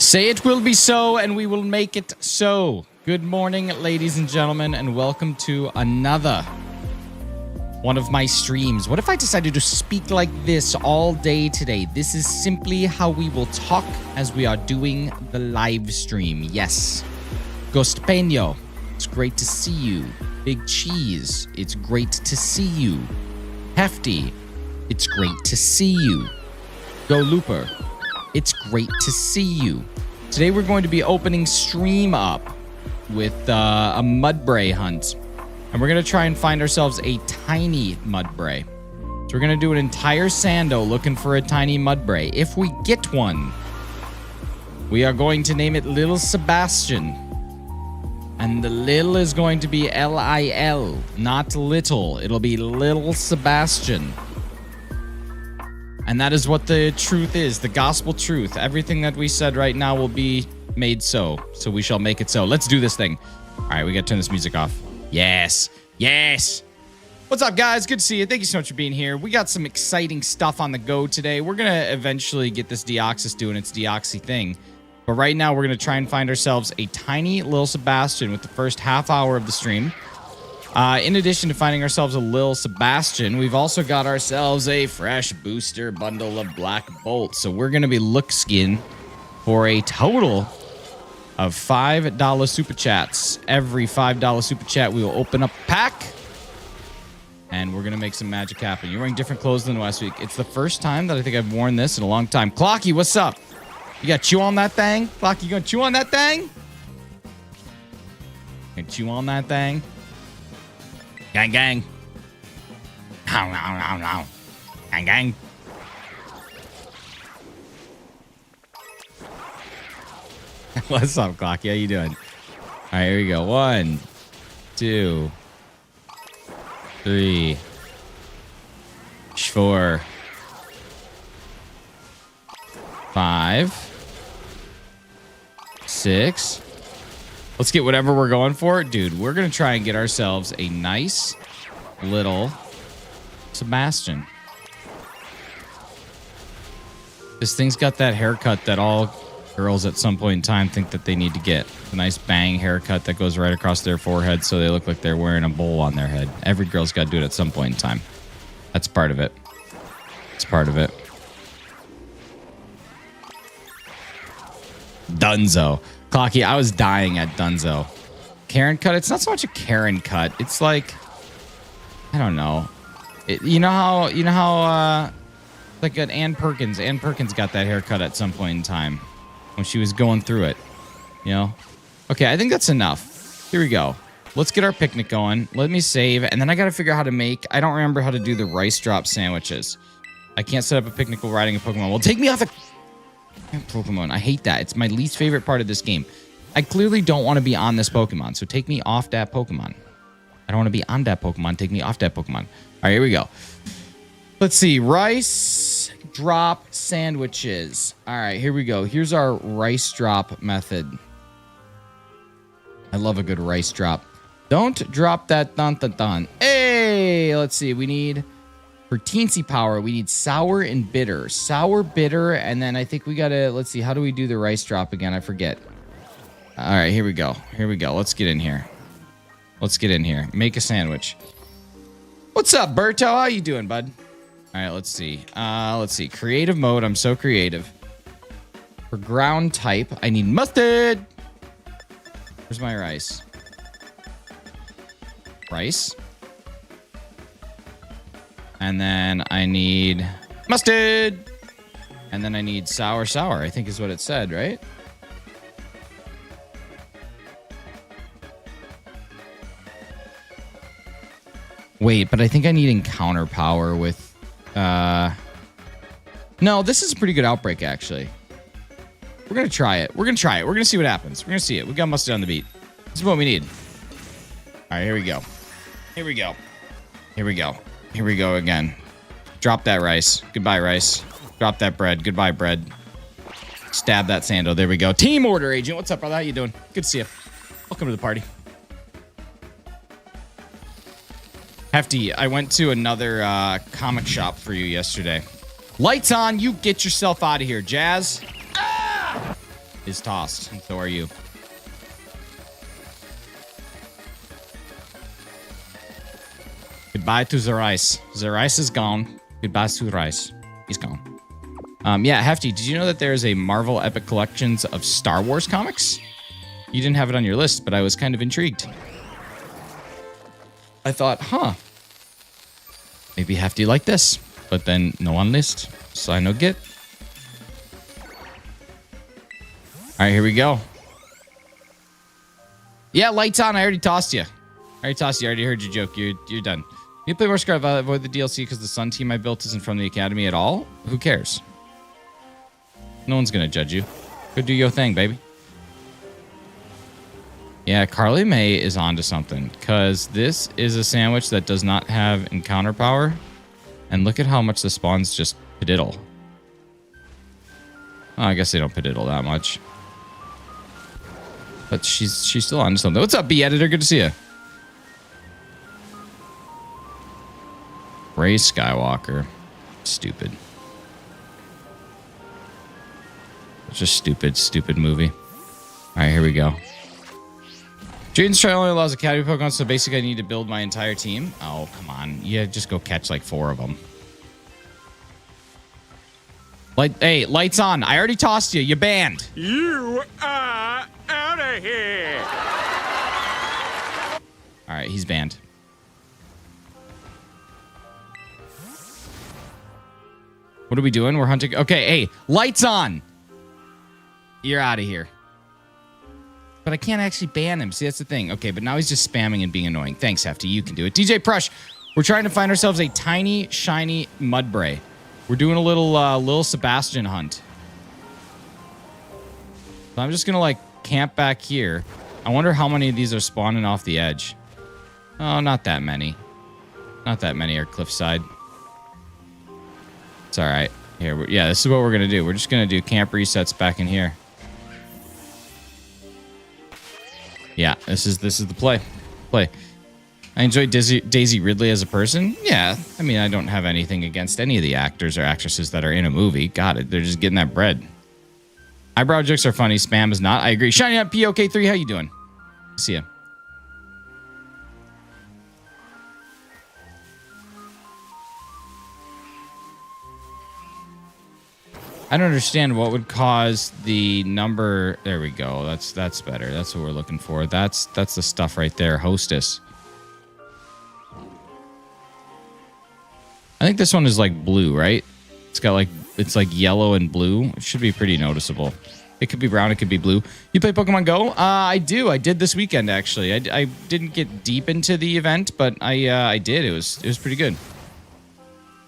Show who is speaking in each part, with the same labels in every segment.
Speaker 1: Say it will be so, and we will make it so. Good morning, ladies and gentlemen, and welcome to another one of my streams. What if I decided to speak like this all day today? This is simply how we will talk as we are doing the live stream. Yes. Ghost-peño, it's great to see you. Big Cheese, it's great to see you. Hefty, it's great to see you. Go Looper, it's great to see you. Today we're going to be opening stream up with a Mudbray hunt. And we're going to try and find ourselves a tiny Mudbray. So we're going to do an entire Sando looking for a tiny Mudbray. If we get one, we are going to name it Little Sebastian. And the Lil is going to be L-I-L, not little. It'll be Little Sebastian. And that is what the truth is, the gospel truth. Everything that we said right now will be made so. So we shall make it so. Let's do this thing. All right, we got to turn this music off. Yes. Yes. What's up, guys? Good to see you. Thank you so much for being here. We got some exciting stuff on the go today. We're going to eventually get this Deoxys doing its Deoxy thing. But right now, we're going to try and find ourselves a tiny Lil Sebastian with the first half hour of the stream. In addition to finding ourselves a Lil Sebastian, we've also got ourselves a fresh booster bundle of Black Bolt. So we're going to be look-skin for a total of $5 Super Chats. Every $5 Super Chat, we will open up a pack. And we're going to make some magic happen. You're wearing different clothes than last week. It's the first time that I think I've worn this in a long time. Clocky, what's up? You got chew on that thing? Clocky, you going to chew on that thing? Gonna chew on that thing? Gang, gang. Ow, ow, ow, ow. Gang, gang. What's up, Clocky? How you doing? All right, here we go. 1, 2, 3, 4, 5, 6. Let's get whatever we're going for. Dude, we're going to try and get ourselves a nice little Sebastian. This thing's got that haircut that all girls at some point in time think that they need to get. A nice bang haircut that goes right across their forehead so they look like they're wearing a bowl on their head. Every girl's got to do it at some point in time. That's part of it. It's part of it. Dunzo. Clocky, I was dying at Dunzo. Karen cut, it's not so much a Karen cut. It's like, I don't know. You know how like an Ann Perkins. Ann Perkins got that haircut at some point in time when she was going through it, you know? Okay, I think that's enough. Here we go. Let's get our picnic going. Let me save, and then I got to figure out how to make, I don't remember how to do the rice drop sandwiches. I can't set up a picnic while riding a Pokemon. Well, take me off the Pokemon. I hate that. It's my least favorite part of this game. I clearly don't want to be on this Pokemon, so take me off that Pokemon. I don't want to be on that Pokemon. Take me off that Pokemon. All right, here we go. Let's see. Rice drop sandwiches. All right, here we go. Here's our rice drop method. I love a good rice drop. Don't drop that dun-dun-dun. Hey, let's see. We need, for teensy power, we need sour and bitter. Sour, bitter, and then I think we got to, let's see. How do we do the rice drop again? I forget. All right, here we go. Here we go. Let's get in here. Let's get in here. Make a sandwich. What's up, Berto? How you doing, bud? All right, let's see. Let's see. Creative mode. I'm so creative. For ground type, I need mustard. Where's my rice? Rice. And then I need mustard. And then I need sour, I think is what it said, right? Wait, but I think I need encounter power with... No, this is a pretty good outbreak, actually. We're going to try it. We're going to try it. We're going to see what happens. We're going to see it. We got mustard on the beat. This is what we need. All right, here we go. Here we go. Here we go. Here we go again. Drop that rice. Goodbye, rice. Drop that bread. Goodbye, bread. Stab that sando. There we go. Team order, agent. What's up, brother? How you doing? Good to see you. Welcome to the party. Hefty, I went to another comic shop for you yesterday. Lights on. You get yourself out of here, Jazz. Ah! is tossed. And so are you. Goodbye to the rice. The rice is gone. Goodbye to the rice. He's gone. Yeah, Hefty, did you know that there's a Marvel Epic Collections of Star Wars comics? You didn't have it on your list, but I was kind of intrigued. I thought, huh, maybe Hefty like this, but then no on list, so I no get. All right, here we go. Yeah, lights on. I already tossed you. I already heard your joke. You're done. You play more Scarlet Violet, avoid the DLC because the Sun team I built isn't from the Academy at all? Who cares? No one's going to judge you. Go do your thing, baby. Yeah, Carly May is onto something because this is a sandwich that does not have encounter power. And look at how much the spawns just pediddle. Oh, I guess they don't pediddle that much. But she's still onto something. What's up, B-Editor? Good to see you. Ray Skywalker. Stupid. It's just stupid movie. Alright, here we go. Jaden's trial only allows Academy Pokemon, so basically I need to build my entire team. Oh, come on. Yeah, just go catch like 4 of them. Hey, lights on. I already tossed you. You're banned.
Speaker 2: You are out of here.
Speaker 1: Alright, he's banned. What are we doing? We're hunting. Okay, hey, lights on. You're out of here. But I can't actually ban him. See, that's the thing. Okay, but now he's just spamming and being annoying. Thanks, Hefty. You can do it. DJ Prush, we're trying to find ourselves a tiny, shiny Mudbray. We're doing a little Sebastian hunt. So I'm just going to, like, camp back here. I wonder how many of these are spawning off the edge. Oh, not that many. Not that many are cliffside. It's all right. Here, yeah, this is what we're going to do. We're just going to do camp resets back in here. Yeah, this is the play. I enjoy Daisy Ridley as a person. Yeah, I mean, I don't have anything against any of the actors or actresses that are in a movie. Got it. They're just getting that bread. Eyebrow jokes are funny. Spam is not. I agree. Shiny up POK3. How you doing? See ya. I don't understand what would cause the number. There we go. That's better. That's what we're looking for. That's the stuff right there. Hostess. I think this one is like blue, right? It's like yellow and blue. It should be pretty noticeable. It could be brown. It could be blue. You play Pokemon Go? I do. I did this weekend actually. I didn't get deep into the event, but I did. It was pretty good.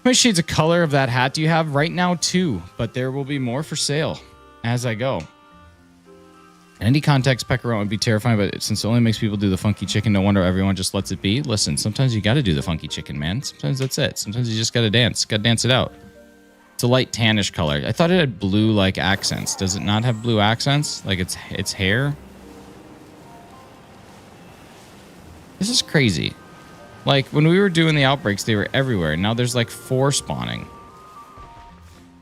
Speaker 1: How many shades of color of that hat do you have? Right now, 2, but there will be more for sale as I go. In any context, Peckerone would be terrifying, but since it only makes people do the funky chicken, no wonder everyone just lets it be. Listen, sometimes you got to do the funky chicken, man. Sometimes that's it. Sometimes you just got to dance. Got to dance it out. It's a light tannish color. I thought it had blue-like accents. Does it not have blue accents? Like its hair? This is crazy. Like, when we were doing the outbreaks, they were everywhere. Now there's, like, 4 spawning.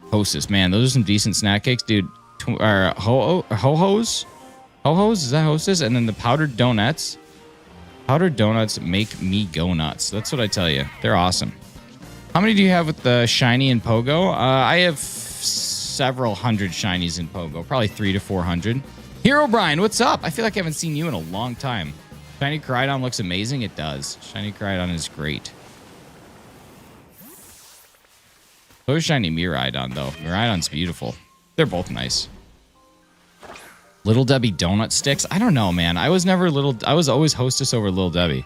Speaker 1: Hostess. Man, those are some decent snack cakes. Dude, ho-hos? Ho-hos? Is that Hostess? And then the powdered donuts. Powdered donuts make me go nuts. That's what I tell you. They're awesome. How many do you have with the shiny and Pogo? I have several hundred shinies in Pogo. Probably 300 to 400. Hero Brian, what's up? I feel like I haven't seen you in a long time. Shiny Koraidon looks amazing. It does. Shiny Koraidon is great. So is Shiny Miraidon, though. Miraidon's beautiful. They're both nice. Little Debbie donut sticks? I don't know, man. I was always Hostess over Little Debbie.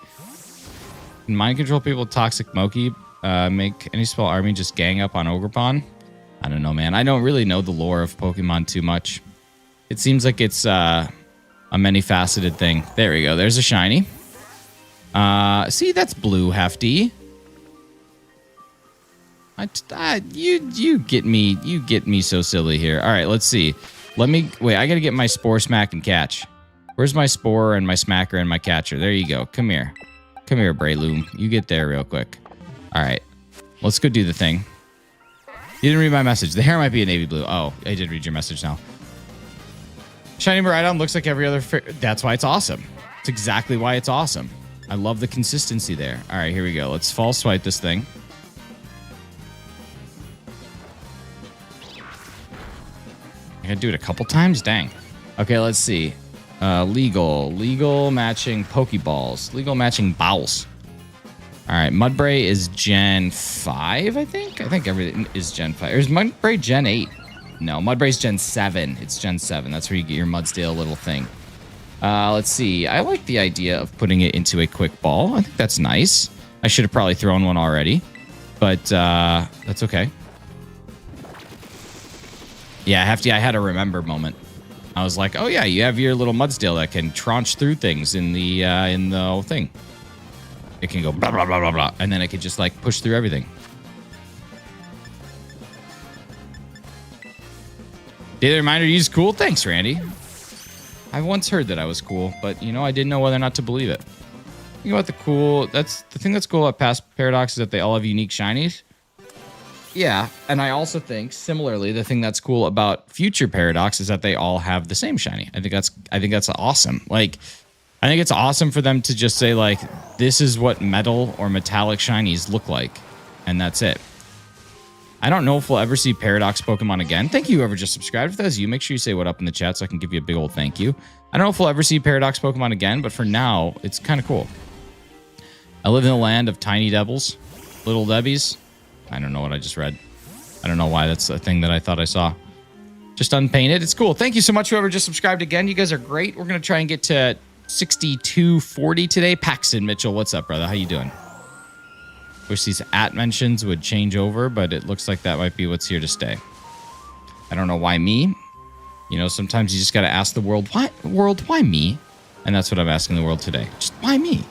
Speaker 1: Can mind control people Toxic Moki make any spell army just gang up on Ogerpon? I don't know, man. I don't really know the lore of Pokemon too much. It seems like it's a many-faceted thing. There we go. There's a shiny. See, that's blue, Hefty. You get me so silly here. All right, let's see. Wait, I got to get my Spore, Smack, and Catch. Where's my Spore and my Smacker and my Catcher? There you go. Come here. Come here, Brayloom. You get there real quick. All right. Let's go do the thing. You didn't read my message. The hair might be a navy blue. Oh, I did read your message now. Shiny Miraidon looks like every other. That's why it's awesome. It's exactly why it's awesome. I love the consistency there. All right, here we go. Let's false swipe this thing. I gotta do it a couple times? Dang. Okay, let's see. Legal matching Pokeballs. Legal matching Bowls. All right, Mudbray is Gen 5, I think? I think everything is Gen 5. Or is Mudbray Gen 8? No, Mudbray's Gen 7. It's Gen 7. That's where you get your Mudsdale little thing. Let's see. I like the idea of putting it into a quick ball. I think that's nice. I should have probably thrown one already, but that's okay. Yeah, I had a remember moment. I was like, oh yeah, you have your little Mudsdale that can tranche through things in the whole thing. It can go blah, blah, blah, blah, blah, and then it can just like push through everything. Daily reminder to use cool. Thanks, Randy. I once heard that I was cool, but you know, I didn't know whether or not to believe it. Think about the cool. That's the thing that's cool about past Paradox is that they all have unique shinies. Yeah, and I also think similarly, the thing that's cool about future Paradox is that they all have the same shiny. I think that's awesome. Like, I think it's awesome for them to just say like, this is what metal or metallic shinies look like, and that's it. I don't know if we'll ever see Paradox Pokemon again. Thank you, whoever just subscribed. If that's you, make sure you say what up in the chat so I can give you a big old thank you. I don't know if we'll ever see Paradox Pokemon again, but for now, it's kind of cool. I live in the land of tiny devils, little debbies. I don't know what I just read. I don't know why that's a thing that I thought I saw. Just unpainted. It's cool. Thank you so much, whoever just subscribed again. You guys are great. We're going to try and get to 6240 today. Paxton Mitchell, what's up, brother? How you doing? Wish these mentions would change over, but it looks like that might be what's here to stay. I don't know why me. You know, sometimes you just got to ask the world, why me? And that's what I'm asking the world today. Just why me?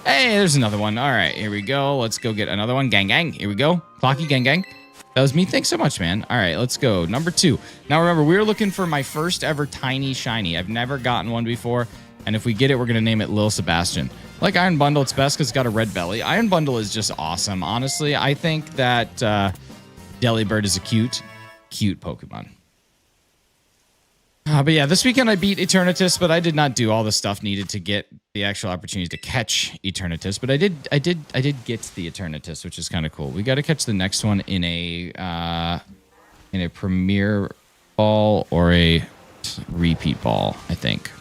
Speaker 1: Hey, there's another one. All right, here we go. Let's go get another one. Gang, gang. Here we go. Clocky, gang, gang. That was me. Thanks so much, man. All right, let's go. Number 2. Now, remember, we're looking for my first ever tiny shiny. I've never gotten one before. And if we get it, we're going to name it Lil Sebastian. Like Iron Bundle, it's best because it's got a red belly. Iron Bundle is just awesome. Honestly, I think that Delibird is a cute Pokemon. But yeah, this weekend I beat Eternatus, but I did not do all the stuff needed to get the actual opportunity to catch Eternatus. But I did get the Eternatus, which is kind of cool. We got to catch the next one in a Premier Ball or a Repeat Ball, I think.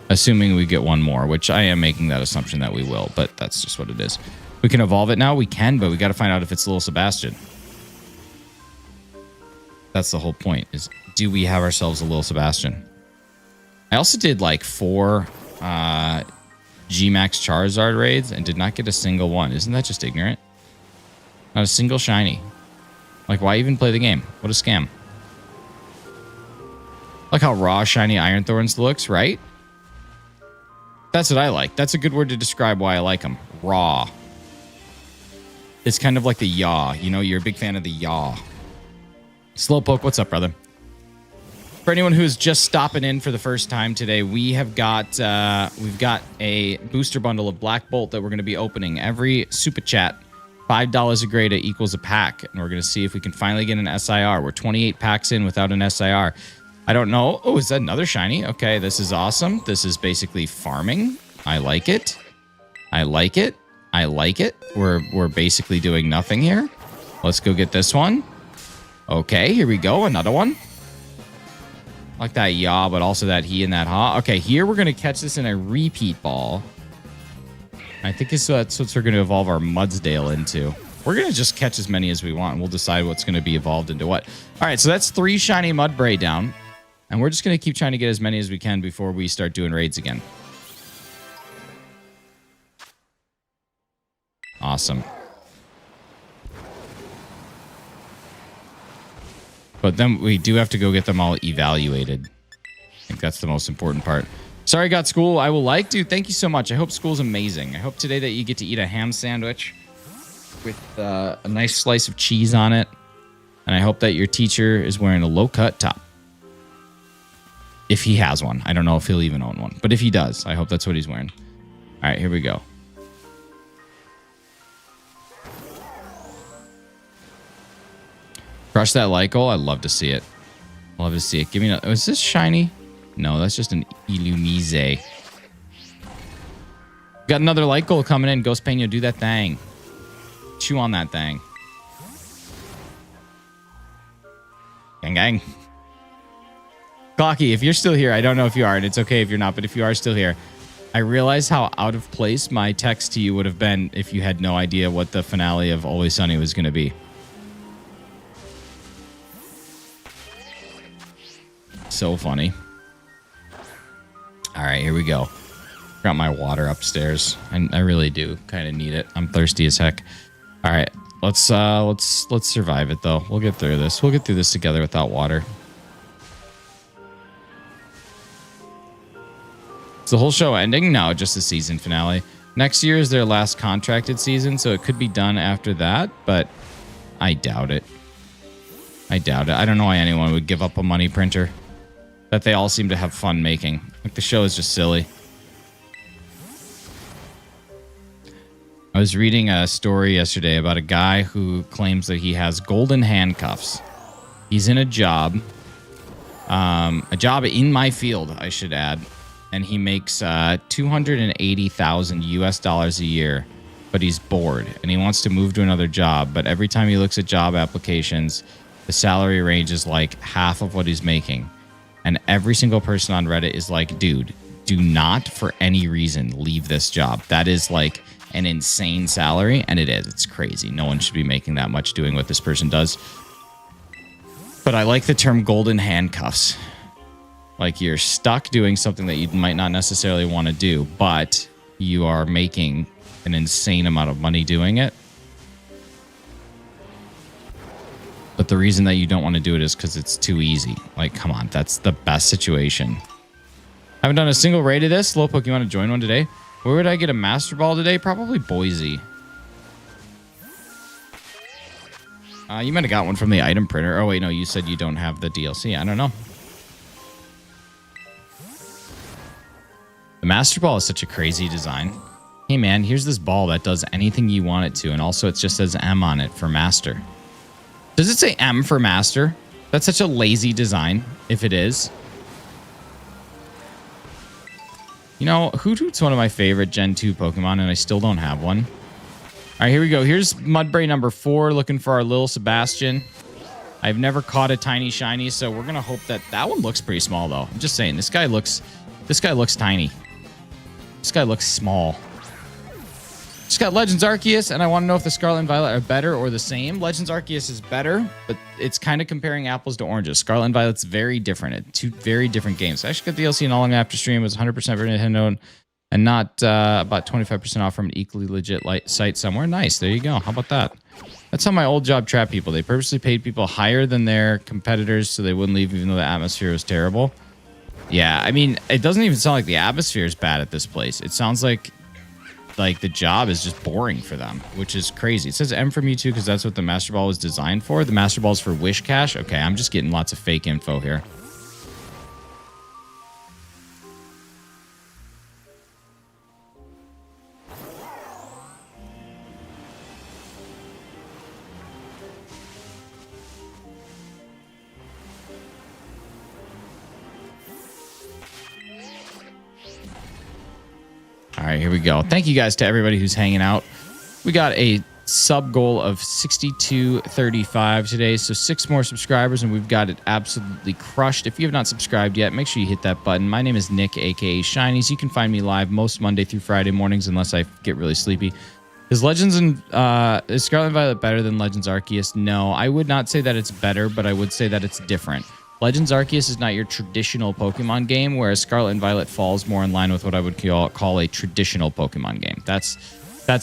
Speaker 1: Assuming we get one more, which I am making that assumption that we will, but that's just what it is. We can evolve it now? We can, but we got to find out if it's Little Sebastian. That's the whole point, is do we have ourselves a Little Sebastian? I also did like 4 Gmax Charizard raids and did not get a single one. Isn't that just ignorant? Not a single shiny. Like, why even play the game? What a scam. Like how raw shiny Iron Thorns looks, right? That's what I like. That's a good word to describe why I like them. Raw. It's kind of like the yaw. You know, you're a big fan of the yaw. Slowpoke, what's up, brother? For anyone who's just stopping in for the first time today, we've got a booster bundle of Black Bolt that we're going to be opening every super chat. $5 a grade equals a pack, and we're going to see if we can finally get an SIR. We're 28 packs in without an SIR. I don't know. Oh, is that another shiny? Okay, this is awesome. This is basically farming. I like it. I like it. I like it. We're basically doing nothing here. Let's go get this one. Okay, here we go. Another one. Like that yaw, but also that he and that ha. Okay, here we're going to catch this in a repeat ball. I think that's what we're going to evolve our Mudsdale into. We're going to just catch as many as we want, and we'll decide what's going to be evolved into what. All right, so that's 3 shiny Mudbray down. And we're just going to keep trying to get as many as we can before we start doing raids again. Awesome. But then we do have to go get them all evaluated. I think that's the most important part. Sorry, got school. I will like, dude. Thank you so much. I hope school's amazing. I hope today that you get to eat a ham sandwich with a nice slice of cheese on it. And I hope that your teacher is wearing a low-cut top. If he has one. I don't know if he'll even own one. But if he does, I hope that's what he's wearing. All right, here we go. Crush that like goal. I'd love to see it. We'll have to see it. Give me a... is this shiny? No, that's just an Illumise. Got another light goal coming in. Ghost Peño, do that thing. Chew on that thing. Gang, gang. Clocky, if you're still here, I don't know if you are, and it's okay if you're not, but if you are still here, I realize how out of place my text to you would have been if you had no idea what the finale of Always Sunny was going to be. So funny. All right, here we go. Got my water upstairs. I really do kind of need it. I'm thirsty as heck. All right, let's survive it though. We'll get through this. We'll get through this together without water. Is the whole show ending? No, just the season finale. Next year is their last contracted season, so it could be done after that, but I doubt it. I doubt it. I don't know why anyone would give up a money printer that they all seem to have fun making. Like, the show is just silly. I was reading a story yesterday about a guy who claims that he has golden handcuffs. He's in a job in my field, I should add, and he makes $280,000 US a year, but he's bored and he wants to move to another job. But every time he looks at job applications, the salary range is like half of what he's making. And every single person on Reddit is like, dude, do not for any reason leave this job. That is like an insane salary, and it is. It's crazy. No one should be making that much doing what this person does. But I like the term golden handcuffs. Like, you're stuck doing something that you might not necessarily want to do, but you are making an insane amount of money doing it. But the reason that you don't want to do it is because it's too easy. Like, come on, that's the best situation. I haven't done a single raid of this. Slowpoke, you want to join one today? Where would I get a Master Ball today? Probably Boise. You might have got one from the item printer. Oh, wait, no, you said you don't have the DLC. I don't know. The Master Ball is such a crazy design. Hey, man, here's this ball that does anything you want it to, and also it just says M on it for Master. Does it say M for Master? That's such a lazy design, if it is. You know, Hoothoot's one of my favorite Gen 2 Pokemon, and I still don't have one. All right, here we go. Here's Mudbray number 4, looking for our little Sebastian. I've never caught a tiny shiny, so we're going to hope that one looks pretty small, though. I'm just saying, this guy looks tiny. This guy looks small. Just got Legends Arceus, and I want to know if the Scarlet and Violet are better or the same. Legends Arceus is better, but it's kind of comparing apples to oranges. Scarlet and Violet's very different. Two very different games. I actually got DLC and all long after stream. It was 100% for Nintendo and not about 25% off from an equally legit site somewhere. Nice. There you go. How about that? That's how my old job trapped people. They purposely paid people higher than their competitors so they wouldn't leave even though the atmosphere was terrible. Yeah, I mean, it doesn't even sound like the atmosphere is bad at this place. It sounds like the job is just boring for them, which is crazy. It says M from Mewtwo because that's what the Master Ball was designed for. The Master Ball is for Wish Cash. Okay, I'm just getting lots of fake info here. All right, here we go. Thank you guys to everybody who's hanging out. We got a sub goal of 6235 today, so 6 more subscribers, and we've got it absolutely crushed. If you have not subscribed yet, make sure you hit that button. My name is Nick, aka Shinies. You can find me live most Monday through Friday mornings, unless I get really sleepy. Is Legends and is Scarlet and Violet better than Legends Arceus? No, I would not say that it's better, but I would say that it's different. Legends Arceus is not your traditional Pokemon game, whereas Scarlet and Violet falls more in line with what I would call a traditional Pokemon game. That's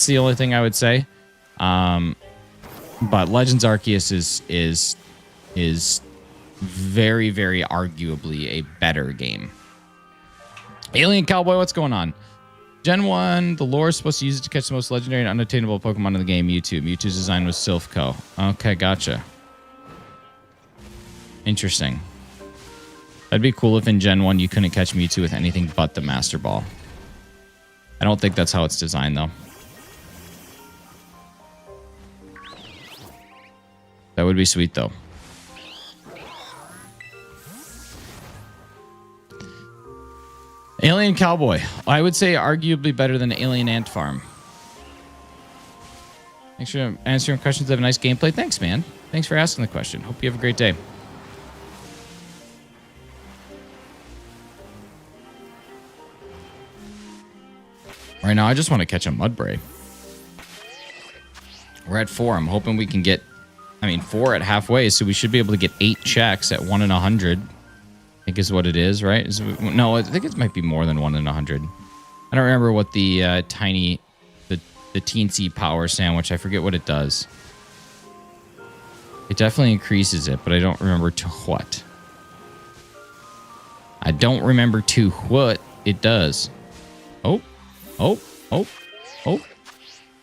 Speaker 1: the only thing I would say. But Legends Arceus is very, very arguably a better game. Alien Cowboy, what's going on? Gen 1, the lore is supposed to use it to catch the most legendary and unattainable Pokemon in the game, Mewtwo. Mewtwo's design was Silphco. Okay, gotcha. Interesting. That'd be cool if in Gen 1 you couldn't catch Mewtwo with anything but the Master Ball. I don't think that's how it's designed, though. That would be sweet, though. Alien Cowboy. I would say arguably better than Alien Ant Farm. Make sure to answer your questions. Have a nice gameplay. Thanks, man. Thanks for asking the question. Hope you have a great day. Right now, I just want to catch a Mudbray. We're at 4. I'm hoping we can get, 4 at halfway, so we should be able to get 8 checks at 1 in 100. I think is what it is, right? No, I think it might be more than 1 in 100. I don't remember what the the teensy power sandwich, I forget what it does. It definitely increases it, but I don't remember to what. I don't remember to what it does. Oh.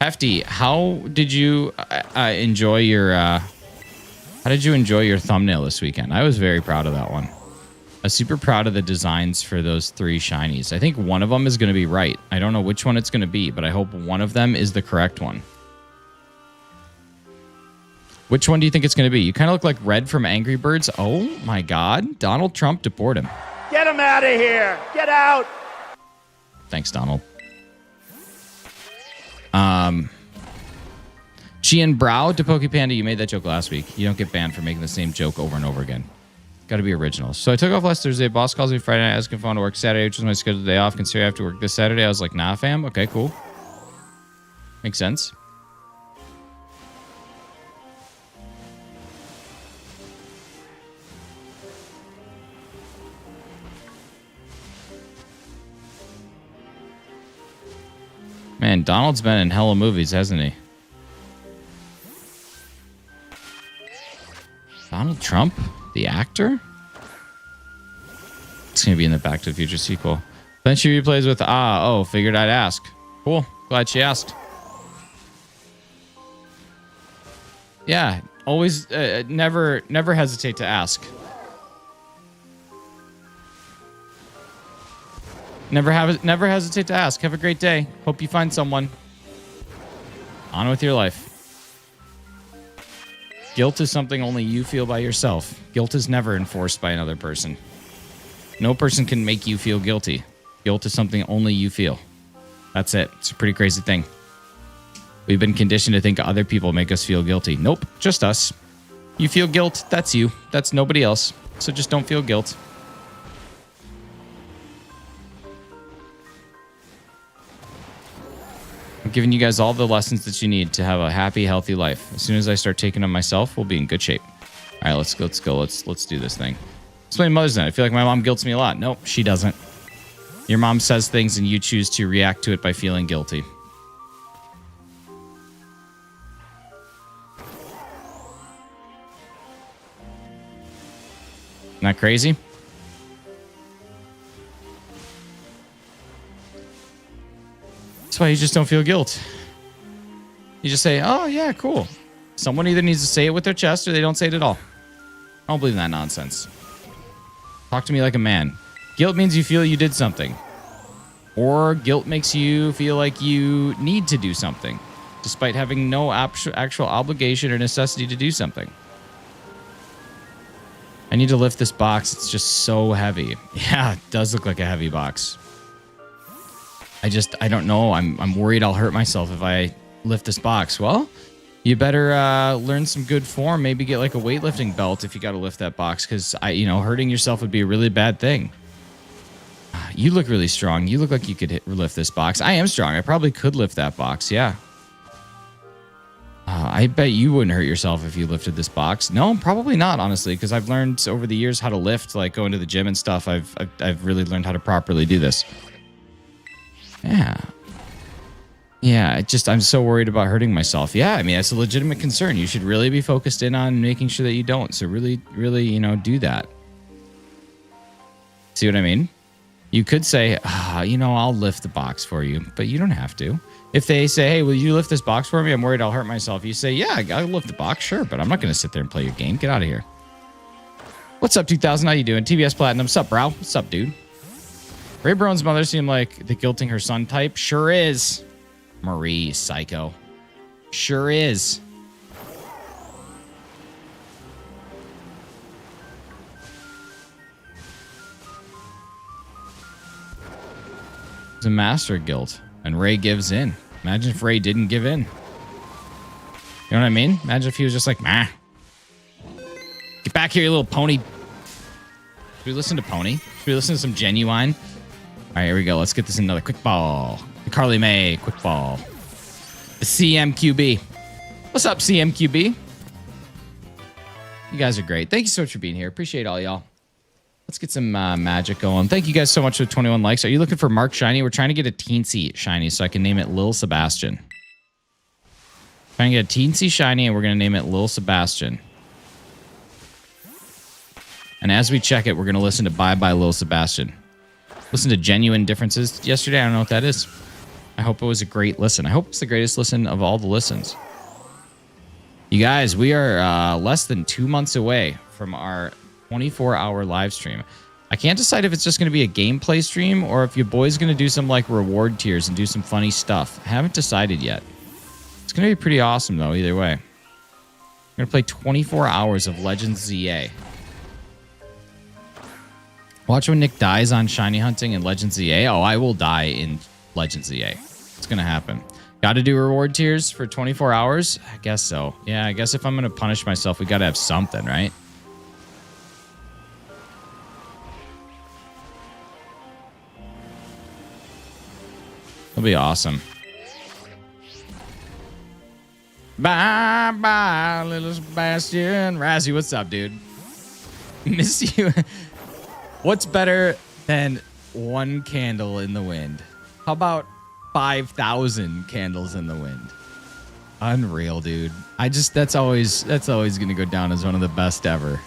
Speaker 1: Hefty, how did you enjoy your thumbnail this weekend? I was very proud of that one. I was super proud of the designs for those 3 shinies. I think one of them is going to be right. I don't know which one it's going to be, but I hope one of them is the correct one. Which one do you think it's going to be? You kind of look like Red from Angry Birds. Oh my God. Donald Trump, deport him.
Speaker 2: Get him out of here! Get out!
Speaker 1: Thanks, Donald. Chian Brow to Pokepanda, you made that joke last week. You don't get banned for making the same joke over and over again. Got to be original. So I took off last Thursday. Boss calls me Friday night, asking if I want to work Saturday, which was my scheduled day off. Consider I have to work this Saturday. I was like, nah, fam. Okay, cool. Makes sense. Man, Donald's been in hella movies, hasn't he? Donald Trump? The actor? It's going to be in the Back to the Future sequel. Then she replays with, figured I'd ask. Cool. Glad she asked. Yeah, always, never hesitate to ask. Never hesitate to ask. Have a great day. Hope you find someone. On with your life. Guilt is something only you feel by yourself. Guilt is never enforced by another person. No person can make you feel guilty. Guilt is something only you feel. That's it. It's a pretty crazy thing. We've been conditioned to think other people make us feel guilty. Nope, just us. You feel guilt, that's you. That's nobody else. So just don't feel guilt. I'm giving you guys all the lessons that you need to have a happy, healthy life. As soon as I start taking them myself, we'll be in good shape. All right, let's go. Let's do this thing. Explain Mother's Day. I feel like my mom guilts me a lot. Nope, she doesn't. Your mom says things and you choose to react to it by feeling guilty. Isn't that crazy? That's why you just don't feel guilt. You just say, oh, yeah, cool. Someone either needs to say it with their chest or they don't say it at all. I don't believe in that nonsense. Talk to me like a man. Guilt means you feel you did something. Or guilt makes you feel like you need to do something, despite having no actual obligation or necessity to do something. I need to lift this box. It's just so heavy. Yeah, it does look like a heavy box. I don't know. I'm worried I'll hurt myself if I lift this box. Well, you better learn some good form. Maybe get like a weightlifting belt if you got to lift that box, because hurting yourself would be a really bad thing. You look really strong. You look like you could lift this box. I am strong. I probably could lift that box. Yeah. I bet you wouldn't hurt yourself if you lifted this box. No, probably not, honestly, because I've learned over the years how to lift, like going to the gym and stuff. I've really learned how to properly do this. Yeah. Yeah, I'm so worried about hurting myself. Yeah, I mean, that's a legitimate concern. You should really be focused in on making sure that you don't. So really, really, do that. See what I mean? You could say, I'll lift the box for you, but you don't have to. If they say, hey, will you lift this box for me? I'm worried I'll hurt myself. You say, yeah, I'll lift the box, sure, but I'm not going to sit there and play your game. Get out of here. What's up, 2000? How you doing? TBS Platinum. What's up, bro? What's up, dude? Ray Brown's mother seemed like the guilting her son type. Sure is. Marie, psycho. Sure is. It's a master guild. And Ray gives in. Imagine if Ray didn't give in. You know what I mean? Imagine if he was just like, nah. Get back here, you little pony. Should we listen to Pony? Should we listen to some Genuine? All right, here we go. Let's get this in another quick ball. The Carly May quick ball. The CMQB. What's up, CMQB? You guys are great. Thank you so much for being here. Appreciate all y'all. Let's get some magic going. Thank you guys so much for 21 likes. Are you looking for Mark Shiny? We're trying to get a Teensy Shiny so I can name it Lil Sebastian. Trying to get a Teensy Shiny and we're going to name it Lil Sebastian. And as we check it, we're going to listen to Bye Bye Lil Sebastian. Listen to Genuine Differences yesterday. I don't know what that is. I hope it was a great listen. I hope it's the greatest listen of all the listens. You guys, we are less than 2 months away from our 24-hour live stream. I can't decide if it's just going to be a gameplay stream or if your boy's going to do some like reward tiers and do some funny stuff. I haven't decided yet. It's going to be pretty awesome though, either way. I'm going to play 24 hours of Legends ZA. Watch when Nick dies on shiny hunting in Legends ZA. Oh, I will die in Legends ZA. It's going to happen. Got to do reward tiers for 24 hours? I guess so. Yeah, I guess if I'm going to punish myself, we got to have something, right? It'll be awesome. Bye, bye, little Sebastian. Razzie, what's up, dude? Miss you. What's better than one candle in the wind? How about 5,000 candles in the wind? Unreal, dude. That's always gonna go down as one of the best ever.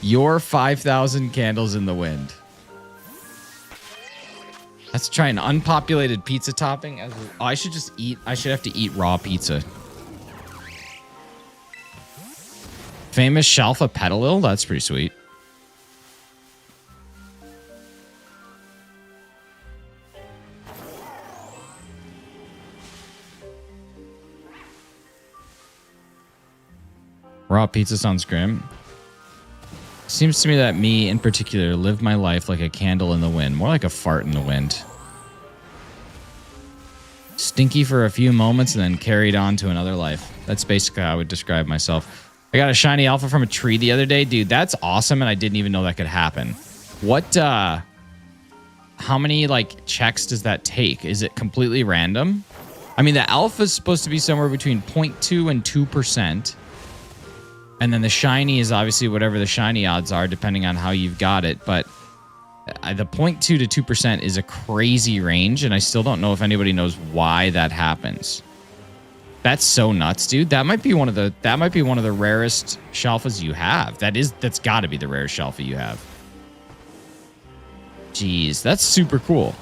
Speaker 1: Your 5,000 candles in the wind. Let's try an unpopulated pizza topping. Oh, I should have to eat raw pizza. Famous Shalfa Petalil? That's pretty sweet. Raw pizza sounds grim. Seems to me that me, in particular, live my life like a candle in the wind. More like a fart in the wind. Stinky for a few moments and then carried on to another life. That's basically how I would describe myself. I got a shiny alpha from a tree the other day. Dude, that's awesome, and I didn't even know that could happen. What, how many, like, checks does that take? Is it completely random? I mean, the alpha is supposed to be somewhere between 0.2 and 2%. And then the shiny is obviously whatever the shiny odds are, depending on how you've got it. But the 0.2 to 2% is a crazy range, and I still don't know if anybody knows why that happens. That's so nuts, dude. That might be one of the rarest Shalfas you have. That's got to be the rarest Shalfa you have. Jeez, that's super cool.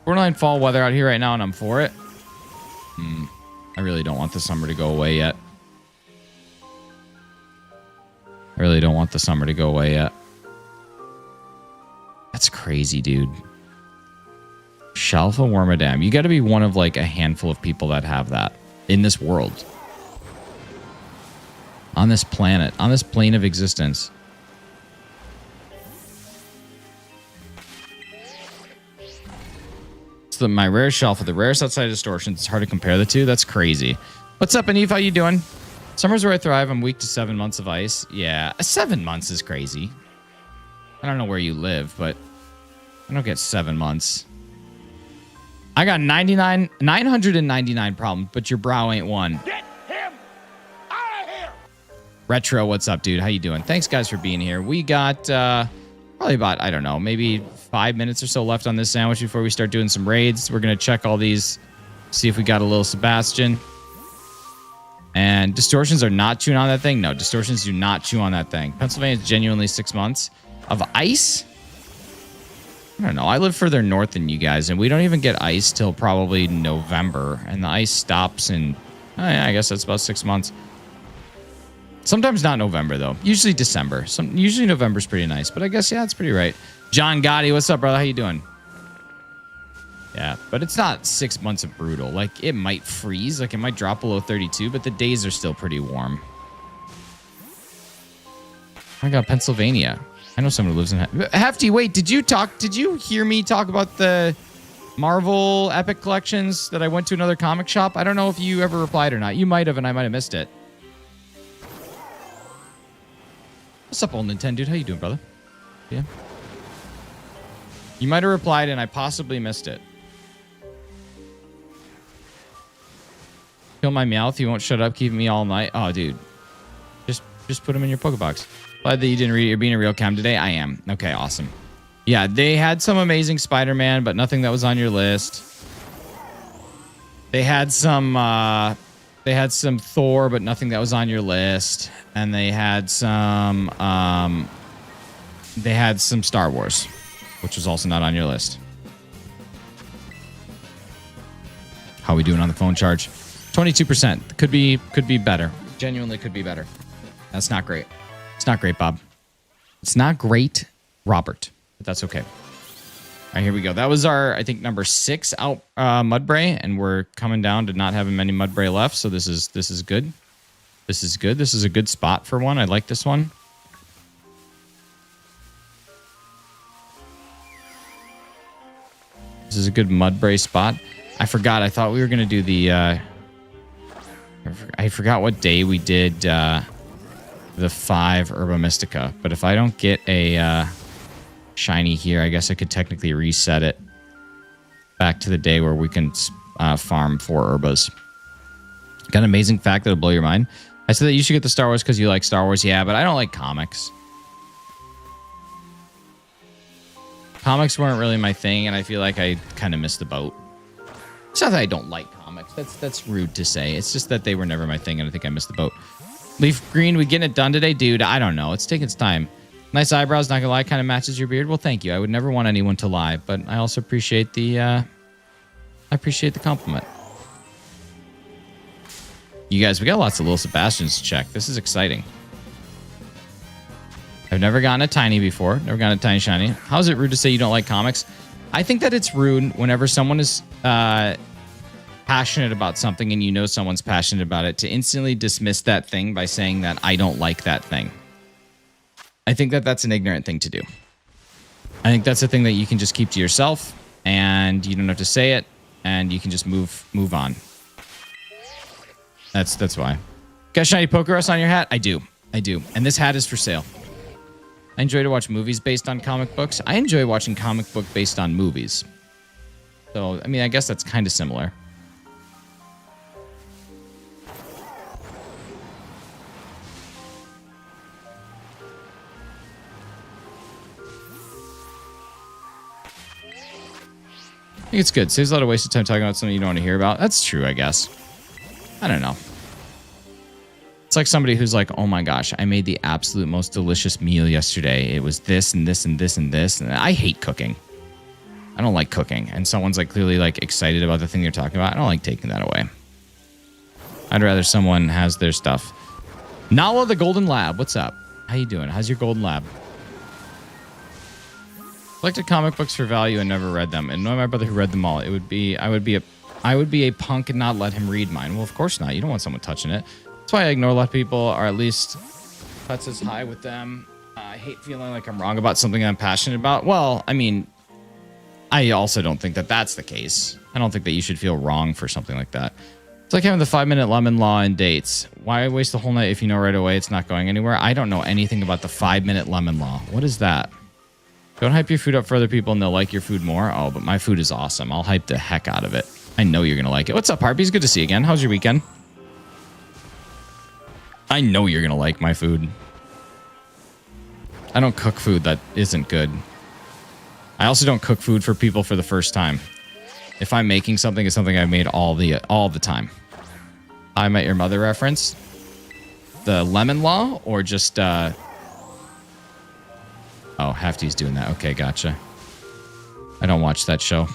Speaker 1: Borderline fall weather out here right now, and I'm for it. I really don't want the summer to go away yet. That's crazy, dude. Shalfa Wormadam. You got to be one of like a handful of people that have that in this world. On this planet. On this plane of existence. My rarest Shalfa, the rarest outside of distortions. It's hard to compare the two. That's crazy. What's up, Anif? How you doing? Summer's where I thrive. I'm weak to 7 months of ice. Yeah, 7 months is crazy. I don't know where you live, but I don't get 7 months. I got 999 problems, but your brow ain't one.
Speaker 2: Get him out of here!
Speaker 1: Retro, what's up, dude? How you doing? Thanks, guys, for being here. We got probably about, I don't know, maybe 5 minutes or so left on this sandwich before we start doing some raids. We're going to check all these, see if we got a little Sebastian. And distortions are not chewing on that thing. No, distortions do not chew on that thing. Pennsylvania is genuinely 6 months of ice. I don't know. I live further north than you guys, and we don't even get ice till probably November. And the ice stops in, I guess that's about 6 months. Sometimes not November, though. Usually December. Usually November's pretty nice, but I guess, yeah, it's pretty right. John Gotti, what's up, brother? How you doing? Yeah, but it's not 6 months of brutal. Like, it might freeze. Like, it might drop below 32, but the days are still pretty warm. I got Pennsylvania. I know someone who lives in Hefty. Wait, did you hear me talk about the Marvel Epic Collections that I went to another comic shop? I don't know if you ever replied or not. You might have, and I might have missed it. What's up, old Nintendo dude? How you doing, brother? Yeah. You might have replied, and I possibly missed it. Kill my Meowth. He won't shut up, keeping me all night. Oh, dude. Just put him in your Pokebox. Glad that you didn't read it. You're being a real cam today. I am. Okay, awesome. Yeah, they had some amazing Spider-Man, but nothing that was on your list. They had some Thor, but nothing that was on your list. And they had some Star Wars, which was also not on your list. How are we doing on the phone charge? 22%. Could be better. Genuinely could be better. That's not great. It's not great, Bob. It's not great, Robert. But that's okay. All right, here we go. That was our, I think, number 6 out Mudbray, and we're coming down to not having many Mudbray left. So this is good. This is good. This is a good spot for one. I like this one. This is a good Mudbray spot. I forgot. I thought we were gonna do the. I forgot what day we did the 5 Herba Mystica. But if I don't get a shiny here, I guess I could technically reset it back to the day where we can farm 4 Herbas. Got an amazing fact that'll blow your mind. I said that you should get the Star Wars because you like Star Wars. Yeah, but I don't like comics. Comics weren't really my thing, and I feel like I kind of missed the boat. It's not that I don't like comics. That's rude to say. It's just that they were never my thing, and I think I missed the boat. Leaf Green, we getting it done today? Dude, I don't know. It's taking its time. Nice eyebrows, not gonna lie, kind of matches your beard. Well, thank you. I would never want anyone to lie, but I also appreciate the compliment. You guys, we got lots of little Sebastians to check. This is exciting. I've never gotten a tiny before. Never gotten a tiny shiny. How is it rude to say you don't like comics? I think that it's rude whenever someone is passionate about something and you know someone's passionate about it to instantly dismiss that thing by saying that I don't like that thing. I think that that's an ignorant thing to do. I think that's a thing that you can just keep to yourself and you don't have to say it and you can just move on. That's why. Got shiny Pokerus on your hat? I do. And this hat is for sale. I enjoy to watch movies based on comic books. I enjoy watching comic book based on movies. So, I mean, I guess that's kind of similar. I think it's good. Saves a lot of wasted time talking about something you don't want to hear about. That's true, I guess. I don't know. It's like somebody who's like, oh my gosh, I made the absolute most delicious meal yesterday. It was this and this and this and this. And I hate cooking. I don't like cooking. And someone's like clearly like excited about the thing they're talking about. I don't like taking that away. I'd rather someone has their stuff. Nala the Golden Lab. What's up? How you doing? How's your Golden Lab? Collected comic books for value and never read them. And knowing my brother who read them all, I would be a punk and not let him read mine. Well, of course not. You don't want someone touching it. That's why I ignore a lot of people, or at least cuts as high with them. I hate feeling like I'm wrong about something I'm passionate about. Well, I mean, I also don't think that that's the case. I don't think that you should feel wrong for something like that. It's like having the 5-minute lemon law in dates. Why waste the whole night if you know right away it's not going anywhere? I don't know anything about the 5-minute lemon law. What is that? Don't hype your food up for other people and they'll like your food more. Oh, but my food is awesome. I'll hype the heck out of it. I know you're going to like it. What's up, Harpies? Good to see you again. How's your weekend? I know you're going to like my food. I don't cook food that isn't good. I also don't cook food for people for the first time. If I'm making something, it's something I've made all the time. I Met Your Mother reference. The lemon law or just... Oh, Hefty's doing that. Okay, gotcha. I don't watch that show.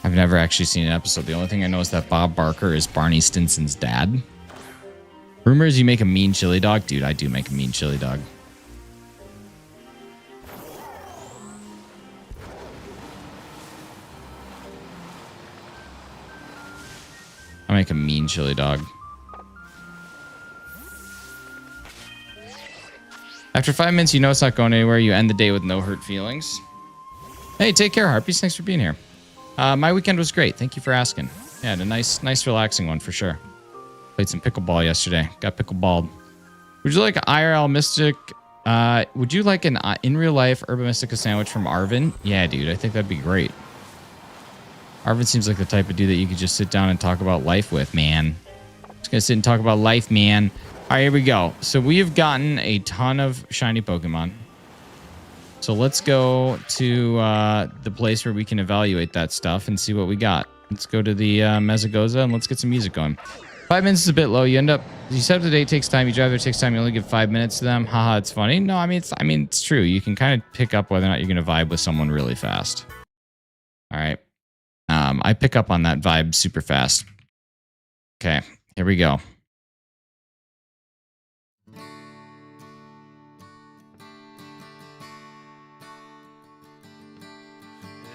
Speaker 1: I've never actually seen an episode. The only thing I know is that Bob Barker is Barney Stinson's dad. Rumors you make a mean chili dog? Dude, I do make a mean chili dog. I make a mean chili dog. After 5 minutes, you know it's not going anywhere. You end the day with no hurt feelings. Hey, take care, Harpies. Thanks for being here. My weekend was great. Thank you for asking. Yeah, a nice, relaxing one for sure. Played some pickleball yesterday. Got pickleballed. Would you like an IRL Mystic? Would you like an in real life Herba Mystica sandwich from Arvin? Yeah, dude. I think that'd be great. Arvin seems like the type of dude that you could just sit down and talk about life with, man. Just gonna sit and talk about life, man. All right, here we go. So we have gotten a ton of shiny Pokemon. So let's go to the place where we can evaluate that stuff and see what we got. Let's go to the Mesagoza and let's get some music going. 5 minutes is a bit low. You set up the day, it takes time. You drive there, it takes time. You only give 5 minutes to them. Haha, it's funny. No, I mean it's true. You can kind of pick up whether or not you're gonna vibe with someone really fast. All right. I pick up on that vibe super fast. Okay, here we go.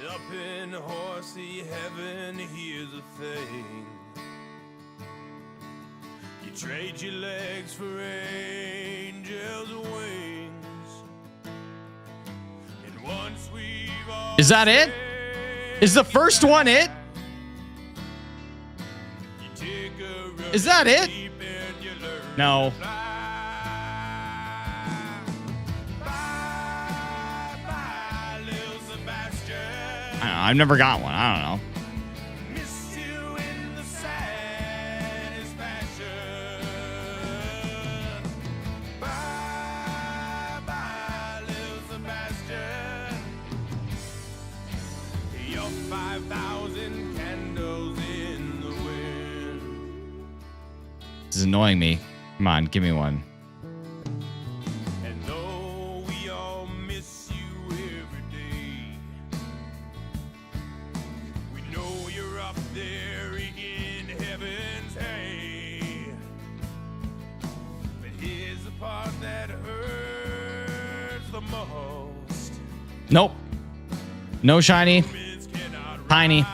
Speaker 3: Up in horsey heaven, here's a thing. You trade your legs for angels' wings. And once we've all
Speaker 1: Is that it? Is the first one it? Is that it? No. I don't know. I've never got one. I don't know. This is annoying me. Come on, give me one.
Speaker 3: And though we all miss you every day, we know you're up there in heaven's hay. But here's the part that hurts the most.
Speaker 1: Nope. No shiny. Tiny.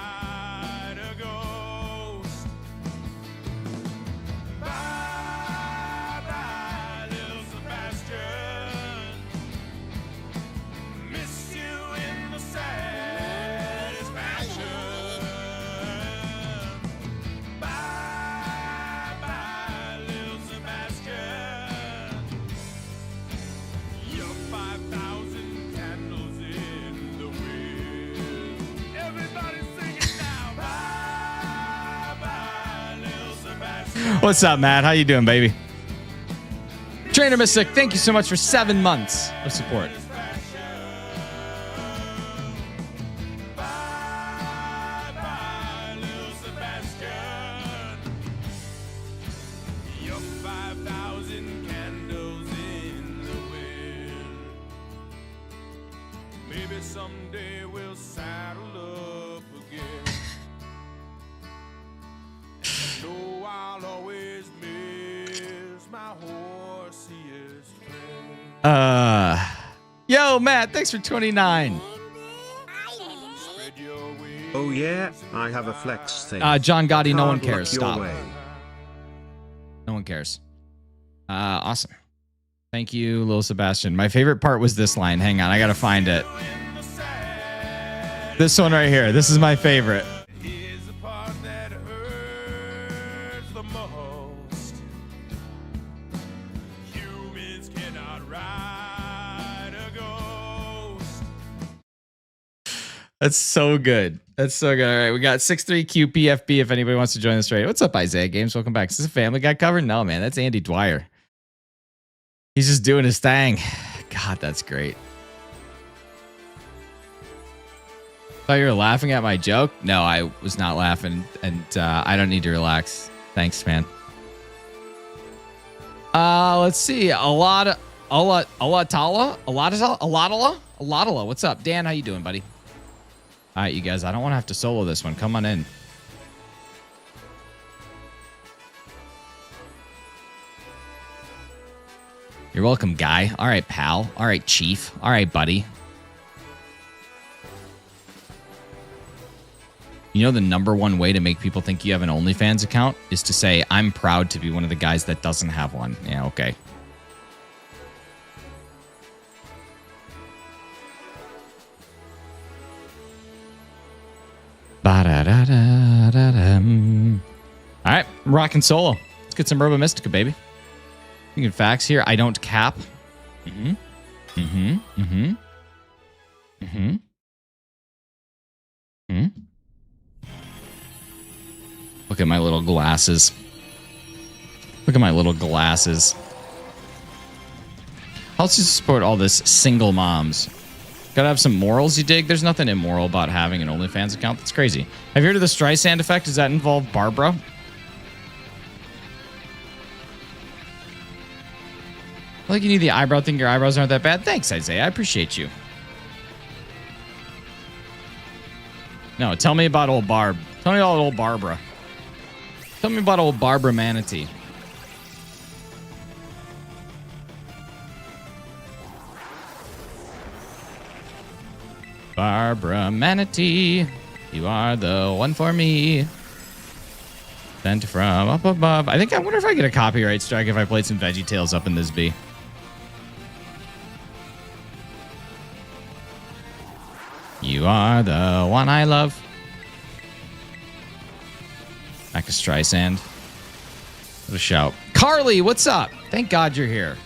Speaker 1: What's up, Matt? How you doing, baby? Trainer Mystic, thank you so much for 7 months of support.
Speaker 3: Maybe someday we'll saddle up again. No, I'll always miss my horsiest friend.
Speaker 1: Yo, Matt, thanks for 29.
Speaker 4: Oh yeah, I have a flex thing.
Speaker 1: John Gotti, no one
Speaker 4: Hard luck
Speaker 1: cares.
Speaker 4: your
Speaker 1: Stop.
Speaker 4: way.
Speaker 1: No one cares. Awesome. Thank you, Lil Sebastian. My favorite part was this line. Hang on, I gotta find it. This one right here. This is my favorite.
Speaker 3: Here's the part that hurts the most. Humans cannot ride a ghost.
Speaker 1: That's so good. That's so good. All right, we got 63QPFB if anybody wants to join this raid. What's up, Isaiah Games? Welcome back. Is this a Family Guy cover? No, man. That's Andy Dwyer. He's just doing his thing. God, that's great. Thought you were laughing at my joke? No, I was not laughing, and I don't need to relax. Thanks, man. Let's see. Alatala. What's up, Dan? How you doing, buddy? All right, you guys. I don't want to have to solo this one. Come on in. You're welcome, guy. All right, pal. All right, chief. All right, buddy. You know the #1 way to make people think you have an OnlyFans account is to say, I'm proud to be one of the guys that doesn't have one. Yeah, okay. Ba-da-da-da-da-dum. All right, I'm rocking solo. Let's get some Robo Mystica, baby. You can facts here. I don't cap. Look at my little glasses. Look at my little glasses. How else do you support all this single moms? Gotta have some morals, you dig? There's nothing immoral about having an OnlyFans account. That's crazy. Have you heard of the Streisand effect? Does that involve Barbara? I like you need the eyebrow thing. Your eyebrows aren't that bad. Thanks, Isaiah. I appreciate you. No, tell me about old Barb. Tell me about old Barbara. Tell me about old Barbara Manatee. Barbara Manatee, you are the one for me. Sent from up above. I wonder if I get a copyright strike if I played some VeggieTales up in this bee. You are the one I love. Back to Streisand. What a shout. Carly, what's up? Thank God you're here.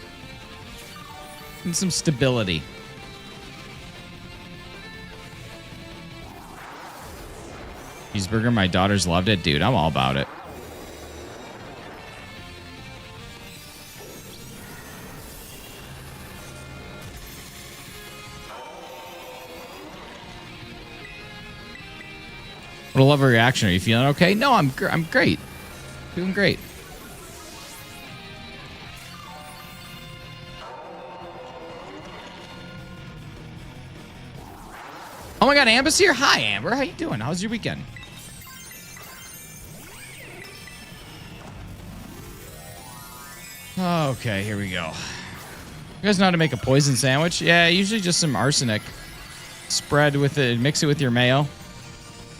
Speaker 1: And some stability. Cheeseburger, my daughters loved it. Dude, I'm all about it. What a lovely reaction. Are you feeling okay? No, I'm great. Doing great. Oh my God, Amber's here. Hi, Amber. How you doing? How's your weekend? Okay, here we go. You guys know how to make a poison sandwich? Yeah, usually just some arsenic. Spread with it, mix it with your mayo,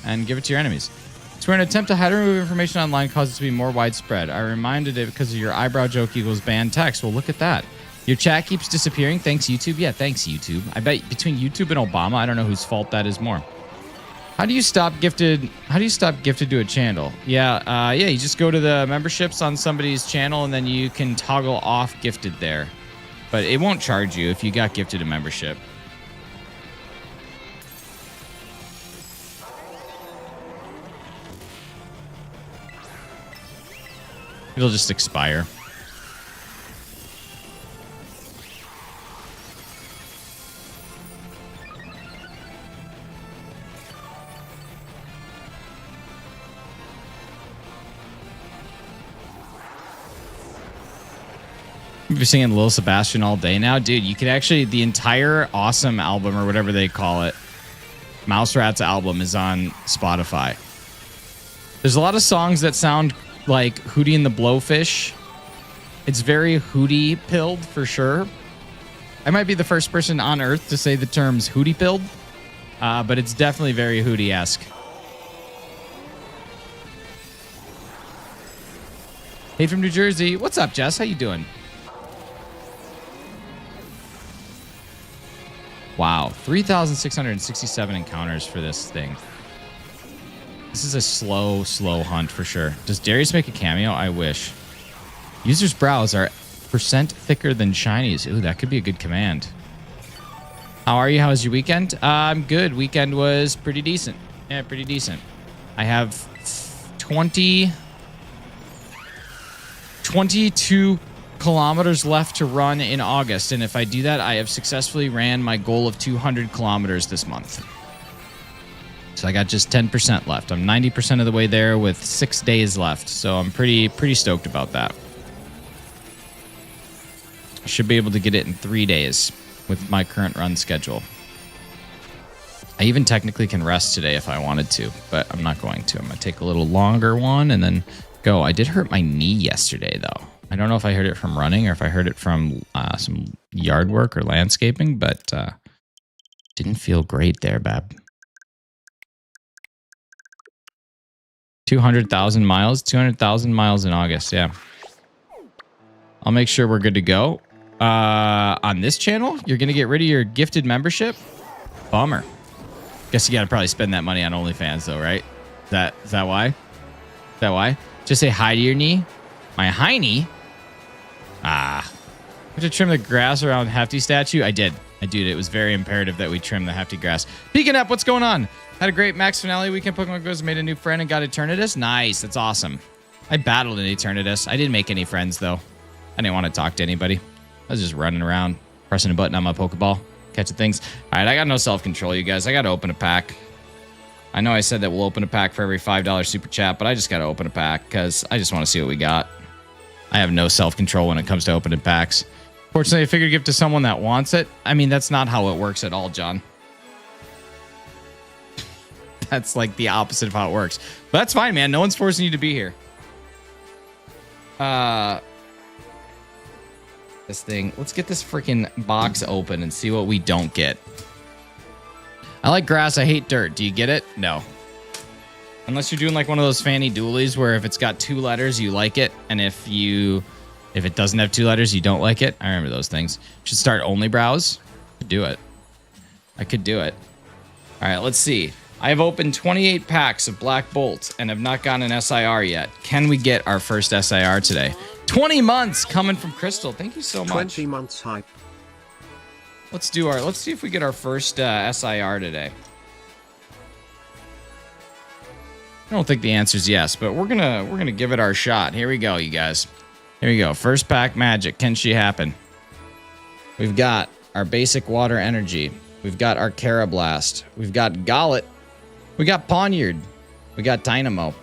Speaker 1: and give it to your enemies. So an attempt to hide or remove information online causes it to be more widespread. I reminded it because of your eyebrow joke equals banned text. Well, look at that. Your chat keeps disappearing. Thanks, YouTube. Yeah, thanks, YouTube. I bet between YouTube and Obama, I don't know whose fault that is more. How do you stop gifted to a channel? Yeah, you just go to the memberships on somebody's channel and then you can toggle off gifted there. But it won't charge you if you got gifted a membership. It'll just expire. You're singing Lil Sebastian all day now? Dude, you could actually, the entire Awesome album or whatever they call it, Mouse Rat's album is on Spotify. There's a lot of songs that sound like Hootie and the Blowfish. It's very Hootie pilled for sure. I might be the first person on earth to say the terms Hootie pilled, but it's definitely very Hootie-esque. Hey from New Jersey. What's up, Jess? How you doing? Wow, 3,667 encounters for this thing. This is a slow hunt for sure. Does Darius make a cameo? I wish. Users' brows are % thicker than shinies. Ooh, that could be a good command. How are you? How was your weekend? I'm good. Weekend was pretty decent. Yeah, pretty decent. I have 22 kilometers left to run in August, and if I do that, I have successfully ran my goal of 200 kilometers this month. So I got just 10% left. I'm 90% of the way there with 6 days left, so I'm pretty stoked about that. I should be able to get it in 3 days with my current run schedule. I even technically can rest today if I wanted to, but I'm not going to. I'm going to take a little longer one and then go. I did hurt my knee yesterday, though. I don't know if I heard it from running or if I heard it from some yard work or landscaping, but didn't feel great there, Bab. 200,000 miles? 200,000 miles in August, yeah. I'll make sure we're good to go. On this channel, you're going to get rid of your gifted membership? Bummer. Guess you got to probably spend that money on OnlyFans though, right? Is that why? Is that why? Just say hi to your knee. My hiney. Ah. Did you trim the grass around Hefty statue? I did. It was very imperative that we trim the Hefty grass. Peeking up, what's going on? Had a great max finale weekend. Pokemon Go's made a new friend and got Eternatus. Nice, that's awesome. I battled an Eternatus. I didn't make any friends though. I didn't want to talk to anybody. I was just running around, pressing a button on my Pokeball, catching things. All right, I got no self-control, you guys. I got to open a pack. I know I said that we'll open a pack for every $5 super chat, but I just got to open a pack because I just want to see what we got. I have no self-control when it comes to opening packs. Fortunately, I figured to give to someone that wants it. I mean, that's not how it works at all, John. That's like the opposite of how it works. But that's fine, man. No one's forcing you to be here. This thing. Let's get this freaking box open and see what we don't get. I like grass. I hate dirt. Do you get it? No. Unless you're doing like one of those fanny dualies where if it's got 2 letters, you like it. And if it doesn't have 2 letters, you don't like it. I remember those things. Should start only browse. Could do it. I could do it. All right, let's see. I have opened 28 packs of Black Bolt and have not gotten an SIR yet. Can we get our first SIR today? 20 months coming from Crystal. Thank you so much.
Speaker 4: 20 months hype.
Speaker 1: Let's see if we get our first SIR today. I don't think the answer is yes, but we're gonna give it our shot. Here we go, you guys. Here we go. First pack magic. Can she happen? We've got our basic water energy. We've got our Carablast. We've got Gollet. We got Poniard. We got Dynamo.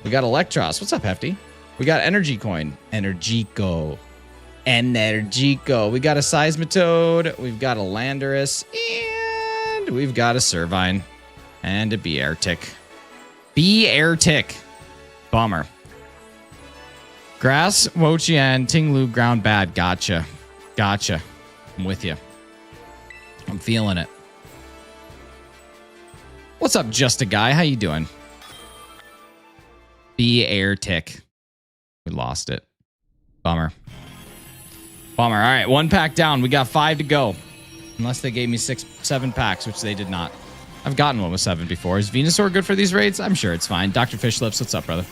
Speaker 1: We got Electros. What's up, Hefty? We got Energy Coin. Energico. We got a Seismitoad. We've got a Landorus. And we've got a Servine. And a Beartic. Beartic. Bummer. Grass, Wochian, Tinglu, ground bad. Gotcha. I'm with you. I'm feeling it. What's up, Just a Guy? How you doing? Beartic. We lost it. Bummer. All right, 1 pack down. We got 5 to go. Unless they gave me 7 packs, which they did not. I've gotten one with 7 before. Is Venusaur good for these raids? I'm sure it's fine. Dr. Fishlips, what's up, brother?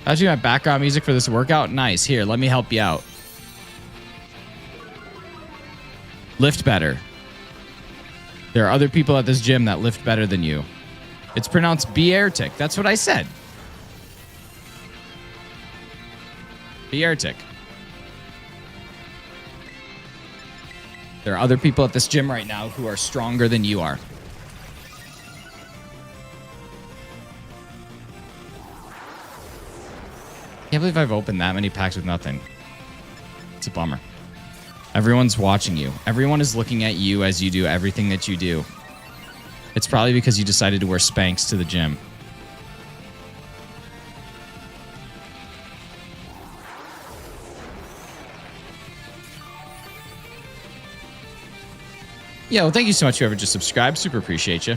Speaker 1: How'd you have background music for this workout? Nice. Here, let me help you out. Lift better. There are other people at this gym that lift better than you. It's pronounced Beartic. That's what I said. Beartic. There are other people at this gym right now who are stronger than you are. Can't believe I've opened that many packs with nothing. It's a bummer. Everyone's watching you. Everyone is looking at you as you do everything that you do. It's probably because you decided to wear Spanx to the gym. Yeah, well, thank you so much, whoever just subscribed. Super appreciate you.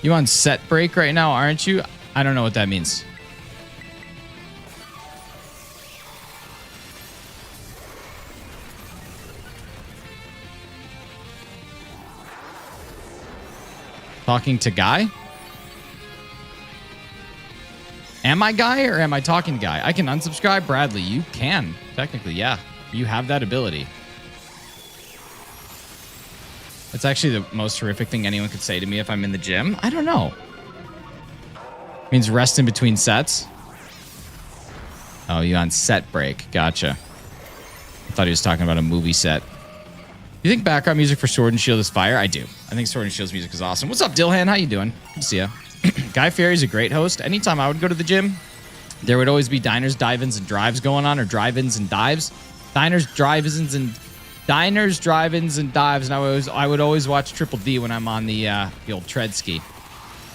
Speaker 1: You on set break right now, aren't you? I don't know what that means. Talking to Guy? Am I Guy or am I talking to Guy? I can unsubscribe, Bradley. You can. Technically, yeah. You have that ability. That's actually the most horrific thing anyone could say to me if I'm in the gym. I don't know. Means rest in between sets. Oh, you on set break. Gotcha. I thought he was talking about a movie set. You think background music for Sword and Shield is fire? I do. I think Sword and Shield's music is awesome. What's up, Dilhan? How you doing? Good to see ya. Guy Fieri's a great host. Anytime I would go to the gym, there would always be diners, dive-ins, and drives going on, or drive-ins and dives. Diners, drive-ins, and dives, and I would always watch Triple D when I'm on the old tread ski.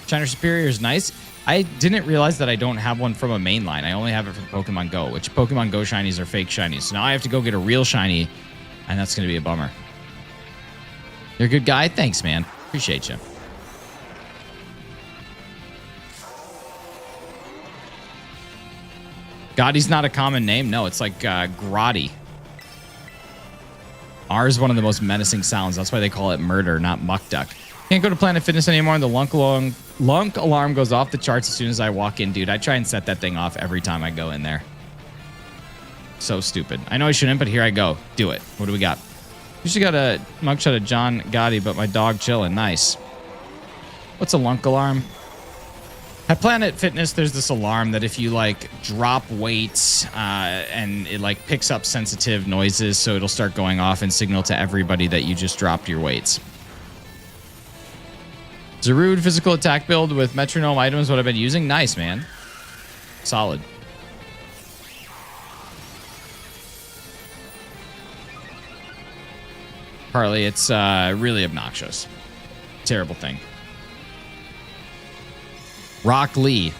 Speaker 1: China Superior is nice. I didn't realize that I don't have one from a main line. I only have it from Pokemon Go, which Pokemon Go shinies are fake shinies. So now I have to go get a real shiny, and that's going to be a bummer. You're a good guy? Thanks, man. Appreciate you. Gotti's not a common name. No, it's like Grotti. R is one of the most menacing sounds. That's why they call it murder, not muck duck. Can't go to Planet Fitness anymore. And the lunk alarm goes off the charts as soon as I walk in, dude. I try and set that thing off every time I go in there. So stupid. I know I shouldn't, but here I go. Do it. What do we got? Usually got a mugshot of John Gotti, but my dog chilling. Nice. What's a lunk alarm? At Planet Fitness, there's this alarm that if you like drop weights and it like picks up sensitive noises, so it'll start going off and signal to everybody that you just dropped your weights. Zarude physical attack build with metronome items, what I've been using. Nice, man. Solid. Harley, it's really obnoxious. Terrible thing. Rock Lee,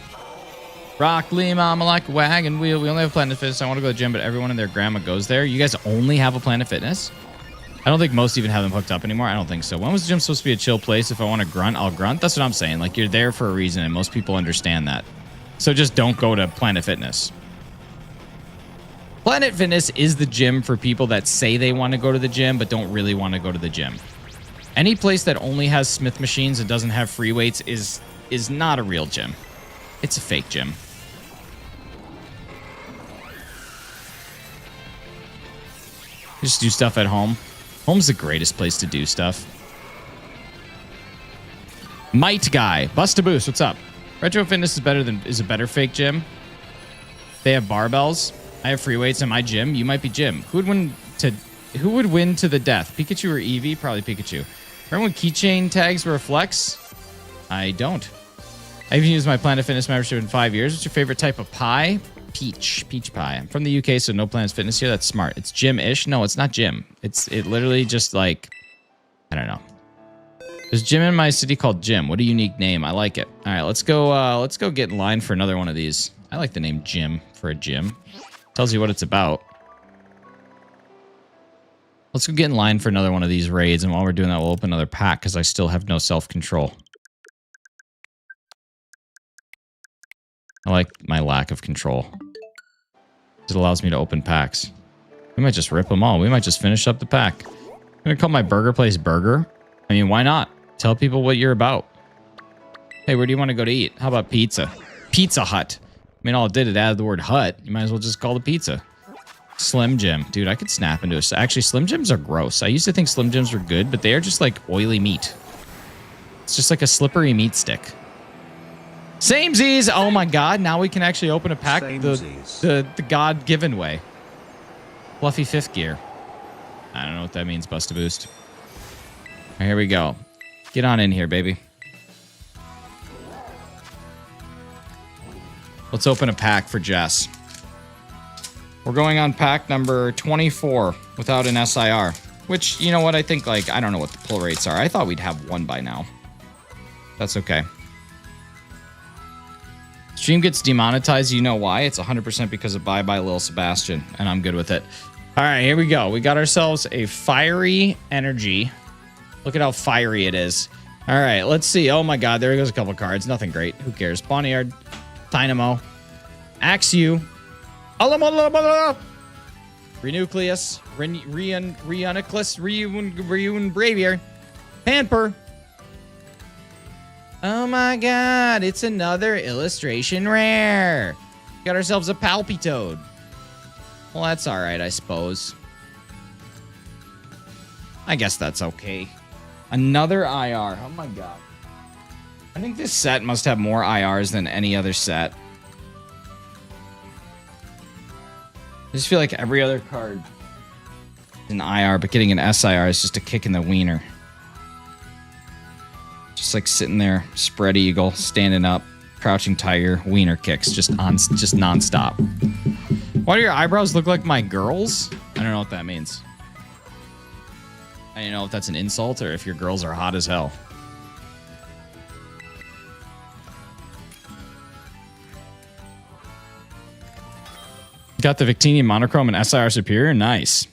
Speaker 1: mama like a wagon wheel. We only have Planet Fitness. I want to go to the gym, but everyone and their grandma goes there. You guys only have a Planet Fitness? I don't think most even have them hooked up anymore. I don't think so. When was the gym supposed to be a chill place? If I want to grunt, I'll grunt. That's what I'm saying. Like, you're there for a reason, and most people understand that. So just don't go to Planet Fitness. Planet Fitness is the gym for people that say they want to go to the gym, but don't really want to go to the gym. Any place that only has Smith machines and doesn't have free weights is not a real gym. It's a fake gym. Just do stuff at home. Home's the greatest place to do stuff. Might Guy. Bust a Boost. What's up? Retro Fitness is a better fake gym. They have barbells. I have free weights in my gym. You might be Jim. Who would win to the death? Pikachu or Eevee? Probably Pikachu. Remember when keychain tags were a flex? I don't. I haven't used my Planet Fitness membership in 5 years. What's your favorite type of pie? Peach pie. I'm from the UK, so no Planet Fitness here. That's smart. It's gym-ish. No, it's not gym. It literally just like, I don't know. There's a gym in my city called Jim. What a unique name. I like it. All right, let's go get in line for another one of these. I like the name Jim for a gym. Tells you what it's about. Let's go get in line for another one of these raids, and while we're doing that, we'll open another pack because I still have no self-control. I like my lack of control. It allows me to open packs. We might just rip them all. We might just finish up the pack. I'm going to call my burger place Burger. I mean, why not? Tell people what you're about. Hey, where do you want to go to eat? How about pizza? Pizza Hut. I mean, all it did, it added the word hut. You might as well just call it pizza. Slim Jim. Dude, I could snap into it. Actually, Slim Jims are gross. I used to think Slim Jims were good, but they are just like oily meat. It's just like a slippery meat stick. Same Z's. Oh my God. Now we can actually open a pack the God-given way. Fluffy fifth gear. I don't know what that means, Bust a Boost. All right, here we go. Get on in here, baby. Let's open a pack for Jess. We're going on pack number 24 without an SIR. Which, you know what? I think, like, I don't know what the pull rates are. I thought we'd have one by now. That's okay. Stream gets demonetized. You know why? It's 100% because of Bye Bye Lil Sebastian, and I'm good with it. All right, here we go. We got ourselves a Fiery Energy. Look at how fiery it is. All right, let's see. Oh my God, there goes a couple cards. Nothing great. Who cares? Bonniard, Dynamo, Axew, Renucleus, Reuniclus, Reun Bravier, Pamper. Oh my God, it's another illustration rare. Got ourselves a Palpitoad. Well, that's all right, I suppose. I guess that's okay. Another IR. Oh my God. I think this set must have more IRs than any other set. I just feel like every other card is an IR, but getting an SIR is just a kick in the wiener. Just like sitting there, spread eagle, standing up, crouching tiger, wiener kicks, just nonstop. Why do your eyebrows look like my girls? I don't know what that means. I don't know if that's an insult or if your girls are hot as hell. Got the Victini Monochrome and SIR Superior. Nice.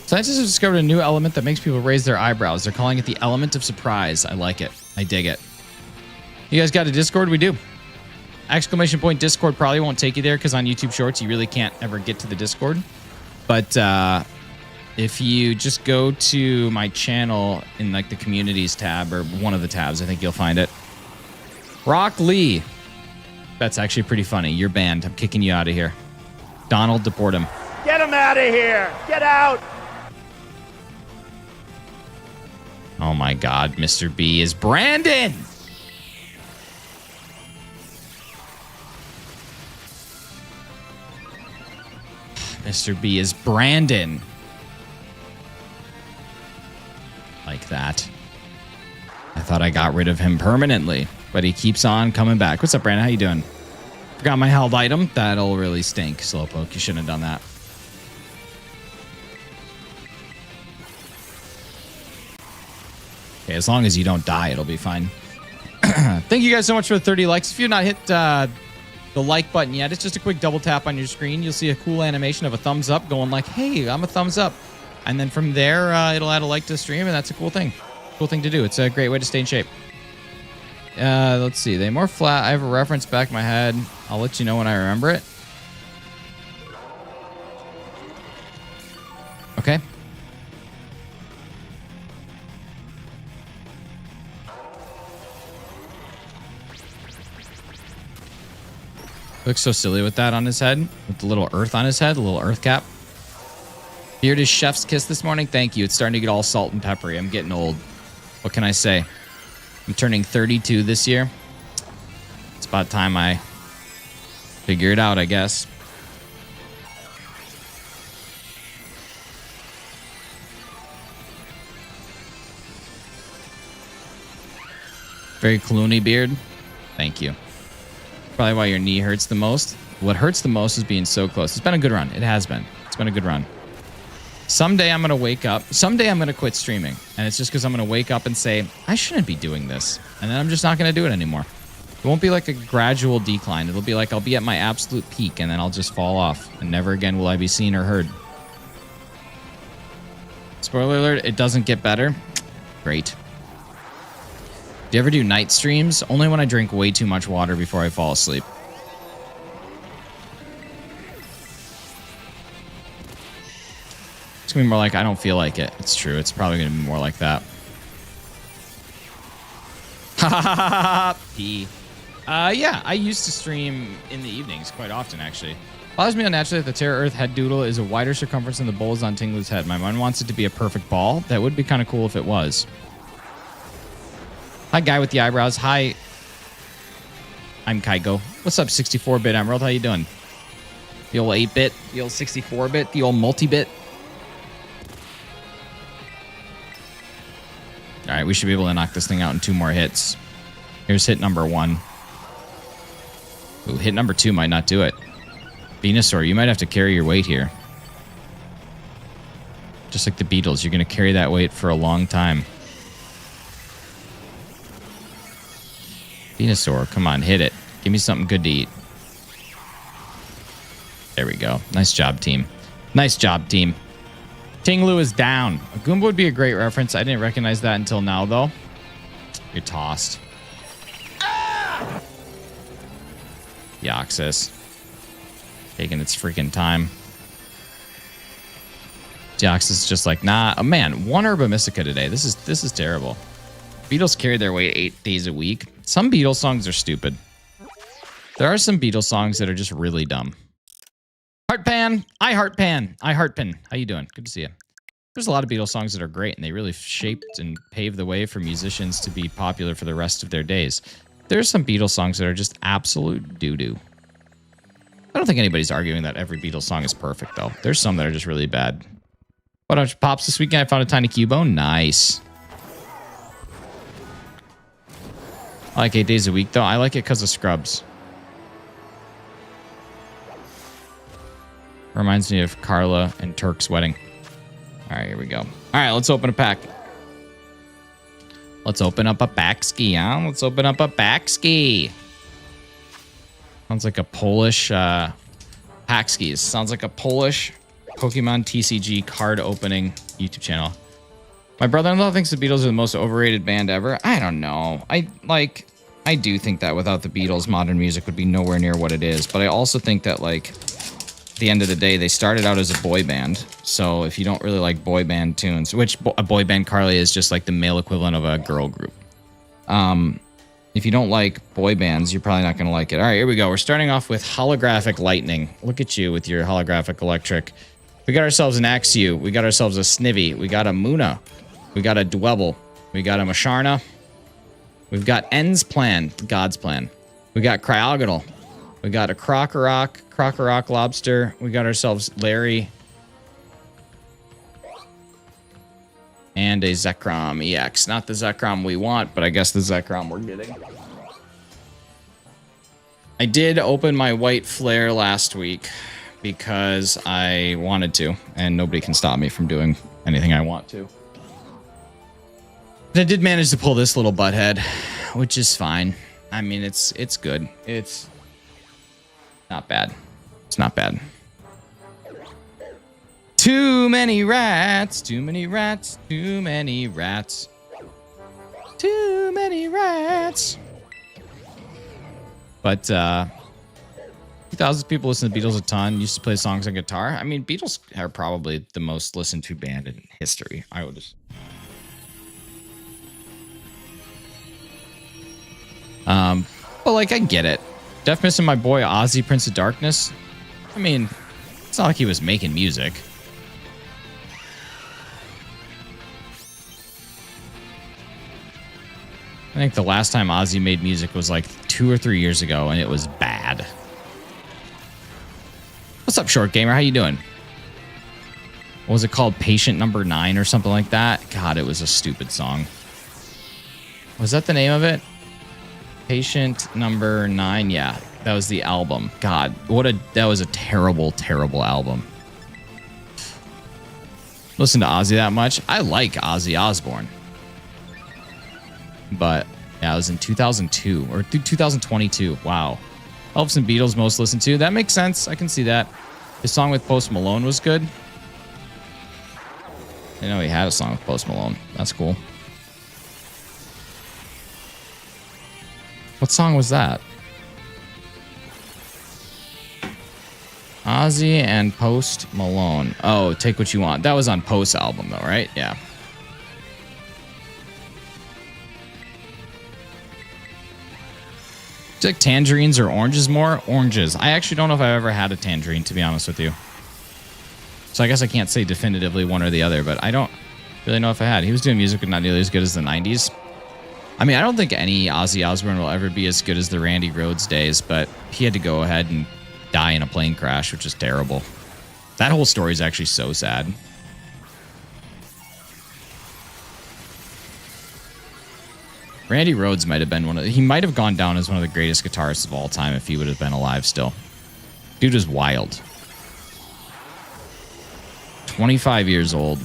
Speaker 1: Scientists have discovered a new element that makes people raise their eyebrows. They're calling it the element of surprise. I like it. I dig it. You guys got a Discord? We do. Exclamation point Discord probably won't take you there because on YouTube Shorts, you really can't ever get to the Discord. But if you just go to my channel in like the communities tab or one of the tabs, I think you'll find it. Rock Lee. That's actually pretty funny. You're banned. I'm kicking you out of here. Donald, deport him.
Speaker 2: Get him out of here. Get out.
Speaker 1: Oh my God, Mr. B is Brandon. Mr. B is Brandon. Like that. I thought I got rid of him permanently, but he keeps on coming back. What's up, Brandon? How you doing? Forgot my held item. That'll really stink, Slowpoke. You shouldn't have done that. Okay, as long as you don't die, it'll be fine. Thank you guys so much for the 30 likes. If you've not hit the like button yet, it's just a quick double tap on your screen. You'll see a cool animation of a thumbs up going like, hey, I'm a thumbs up. And then from there, it'll add a like to the stream, and that's a cool thing. Cool thing to do. It's a great way to stay in shape. Let's see. They more flat. I have a reference back in my head. I'll let you know when I remember it. Okay. Looks so silly with that on his head. With the little earth on his head, the little earth cap. Beard is chef's kiss this morning. Thank you. It's starting to get all salt and peppery. I'm getting old. What can I say? I'm turning 32 this year. It's about time I figure it out, I guess. Very Clooney beard. Thank you. Probably why your knee hurts the most. What hurts the most is being so close. It's been a good run. It has been. It's been a good run. Someday I'm going to wake up. Someday I'm going to quit streaming. And it's just because I'm going to wake up and say, I shouldn't be doing this. And then I'm just not going to do it anymore. It won't be like a gradual decline. It'll be like I'll be at my absolute peak and then I'll just fall off. And never again will I be seen or heard. Spoiler alert, it doesn't get better. Great. Do you ever do night streams? Only when I drink way too much water before I fall asleep. It's going to be more like I don't feel like it. It's true. It's probably going to be more like that. Ha ha ha ha. P. Yeah, I used to stream in the evenings quite often, actually. Bothers me unnaturally that the Terra Earth head doodle is a wider circumference than the bowls on Tinglu's head. My mind wants it to be a perfect ball. That would be kind of cool if it was. Hi, guy with the eyebrows. Hi. I'm Kaiko. What's up, 64-bit Emerald? How you doing? The old 8-bit, the old 64-bit, the old multi-bit. All right, we should be able to knock this thing out in 2 more hits. Here's hit number 1. Ooh, hit number 2 might not do it. Venusaur, you might have to carry your weight here. Just like the Beatles, you're going to carry that weight for a long time. Venusaur, come on, hit it. Give me something good to eat. There we go. Nice job, team. Nice job, team. Tinglu is down. A Goomba would be a great reference. I didn't recognize that until now, though. You're tossed. Deoxys. Taking its freaking time. Deoxys is just like, nah. Oh, man, 1 Herba Mystica today. This is terrible. Beatles carry their weight 8 days a week. Some Beatles songs are stupid. There are some Beatles songs that are just really dumb. Heartpan. I Heartpan. I Heartpan. How you doing? Good to see you. There's a lot of Beatles songs that are great, and they really shaped and paved the way for musicians to be popular for the rest of their days. There's some Beatles songs that are just absolute doo-doo. I don't think anybody's arguing that every Beatles song is perfect, though. There's some that are just really bad. What up, Pops? This weekend I found a tiny Cubone. Nice. I like 8 days a week, though. I like it because of Scrubs. Reminds me of Carla and Turk's wedding. All right, here we go. All right, let's open a pack. Let's open up a backski, huh? Let's open up a backski. Sounds like a Polish Packskis. Sounds like a Polish Pokemon TCG card opening YouTube channel. My brother-in-law thinks the Beatles are the most overrated band ever. I don't know. I do think that without the Beatles, modern music would be nowhere near what it is. But I also think that, like, at the end of the day, they started out as a boy band. So if you don't really like boy band tunes, which a boy band, Carly, is just like the male equivalent of a girl group. If you don't like boy bands, you're probably not going to like it. All right, here we go. We're starting off with Holographic Lightning. Look at you with your Holographic Electric. We got ourselves an Axew. We got ourselves a Snivy. We got a Muna. We got a Dwebble. We got a Masharna. We've got End's Plan, God's Plan. We got Cryogonal. We got a Krokorok Lobster. We got ourselves Larry. And a Zekrom EX. Not the Zekrom we want, but I guess the Zekrom we're getting. I did open my White Flare last week because I wanted to, and nobody can stop me from doing anything I want to. But I did manage to pull this little butthead, which is fine. I mean, it's good. It's not bad. It's not bad. Too many rats, too many rats, too many rats. Too many rats. But 2,000 people listen to Beatles a ton, used to play songs on guitar. I mean, Beatles are probably the most listened to band in history, I would just. But like, I get it. Def missing my boy Ozzy, Prince of Darkness. I mean, it's not like he was making music. I think the last time Ozzy made music was like 2 or 3 years ago, and it was bad. What's up, Short Gamer? How you doing? What was it called? Patient Number 9 or something like that? God, it was a stupid song. Was that the name of it? Patient Number 9? Yeah, that was the album. God, that was a terrible, terrible album. Listen to Ozzy that much? I like Ozzy Osbourne. But yeah, it was in 2002 or 2022. Wow. Elvis and Beatles most listened to. That makes sense. I can see that. His song with Post Malone was good. I know he had a song with Post Malone. That's cool. What song was that? Ozzy and Post Malone. Oh, Take What You Want. That was on Post's album though, right? Yeah. Do you like tangerines or oranges more? Oranges. I actually don't know if I've ever had a tangerine, to be honest with you. So I guess I can't say definitively one or the other, but I don't really know if I had. He was doing music but not nearly as good as the 90s. I mean, I don't think any Ozzy Osbourne will ever be as good as the Randy Rhoads days, but he had to go ahead and die in a plane crash, which is terrible. That whole story is actually so sad. Randy Rhoads might have been he might have gone down as one of the greatest guitarists of all time if he would have been alive still. Dude is wild. 25 years old,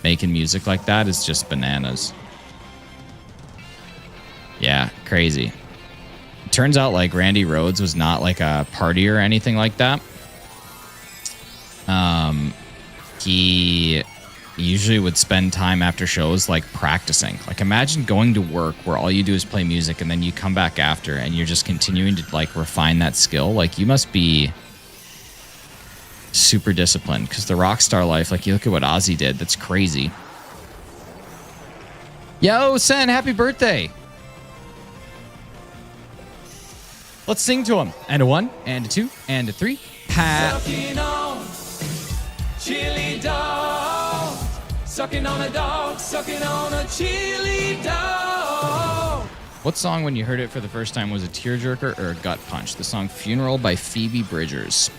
Speaker 1: making music like that is just bananas. Yeah, crazy. It turns out like Randy Rhoads was not like a partier or anything like that. He usually would spend time after shows like practicing. Like imagine going to work where all you do is play music and then you come back after and you're just continuing to like refine that skill. Like you must be super disciplined because the rock star life, like you look at what Ozzy did, that's crazy. Yo, Sen, happy birthday. Let's sing to him. And a 1, and a 2, and a 3.
Speaker 3: Sucking on chili dog. Sucking on a dog. Sucking on a chili dog.
Speaker 1: What song, when you heard it for the first time, was a tearjerker or a gut punch? The song Funeral by Phoebe Bridgers.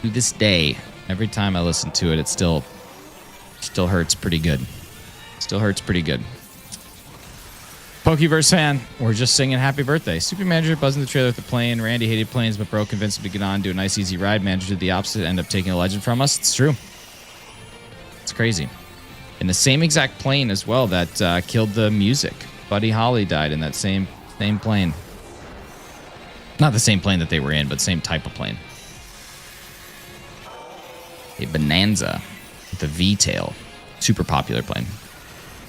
Speaker 1: To this day, every time I listen to it, it still hurts pretty good. Still hurts pretty good. Pokeverse fan, we're just singing happy birthday. Super Manager buzzing the trailer with the plane. Randy hated planes, but Bro convinced him to get on, do a nice easy ride. Manager did the opposite, end up taking a legend from us. It's true. It's crazy. In the same exact plane as well that killed the music. Buddy Holly died in that same plane. Not the same plane that they were in, but same type of plane. A Bonanza with a V-tail. Super popular plane.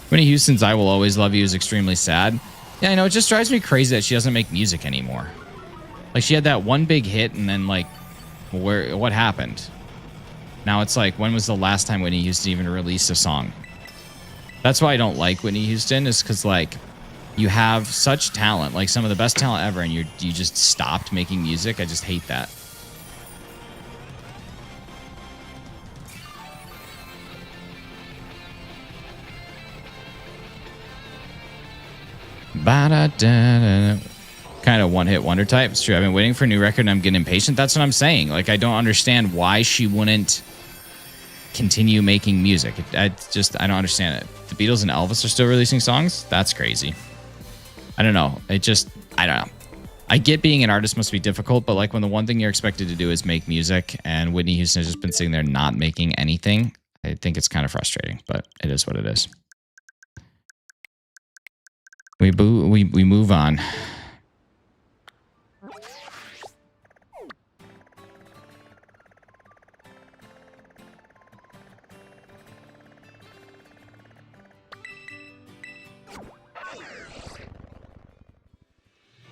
Speaker 1: Whitney Houston's I Will Always Love You is extremely sad. Yeah, I know. It just drives me crazy that she doesn't make music anymore. Like, she had that one big hit, and then, like, what happened? Now it's like, when was the last time Whitney Houston even released a song? That's why I don't like Whitney Houston, is because, like, you have such talent, like some of the best talent ever, and you just stopped making music. I just hate that. Kind of one-hit wonder type. It's true. I've been waiting for a new record and I'm getting impatient. That's what I'm saying. Like, I don't understand why she wouldn't continue making music. I don't understand it. The Beatles and Elvis are still releasing songs? That's crazy. I don't know. I don't know. I get being an artist must be difficult, but like when the one thing you're expected to do is make music, and Whitney Houston has just been sitting there not making anything, I think it's kind of frustrating, but it is what it is. We move on.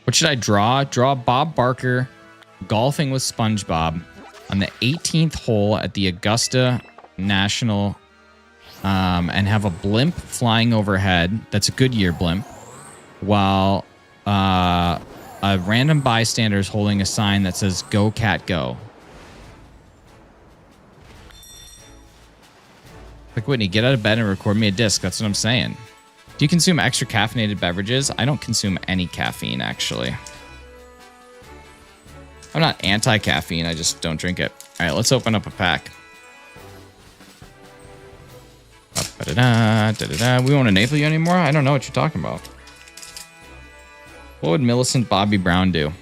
Speaker 1: What should I draw? Draw Bob Barker golfing with SpongeBob on the 18th hole at the Augusta National, and have a blimp flying overhead. That's a Goodyear blimp. While a random bystander is holding a sign that says "Go Cat Go." Like, Whitney, get out of bed and record me a disc. That's what I'm saying. Do you consume extra caffeinated beverages? I don't consume any caffeine, actually. I'm not anti-caffeine. I just don't drink it. All right, let's open up a pack. We won't enable you anymore? I don't know what you're talking about. What would Millicent Bobby Brown do?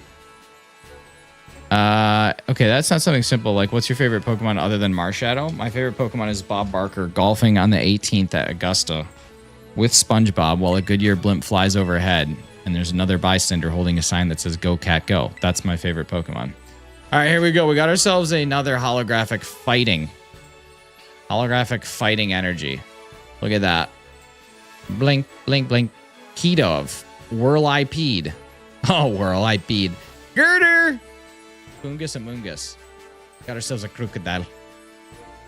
Speaker 1: Okay, that's not something simple. Like, what's your favorite Pokemon other than Marshadow? My favorite Pokemon is Bob Barker golfing on the 18th at Augusta with SpongeBob while a Goodyear blimp flies overhead, and there's another bystander holding a sign that says "Go Cat Go." That's my favorite Pokemon. All right, here we go. We got ourselves another holographic fighting energy. Look at that. Blink, blink, blink. Keydove. Whirl-I-Peed. Oh, Whirl-I-Peed. Girder! Boongus and Moongus. Got ourselves a Crocodile.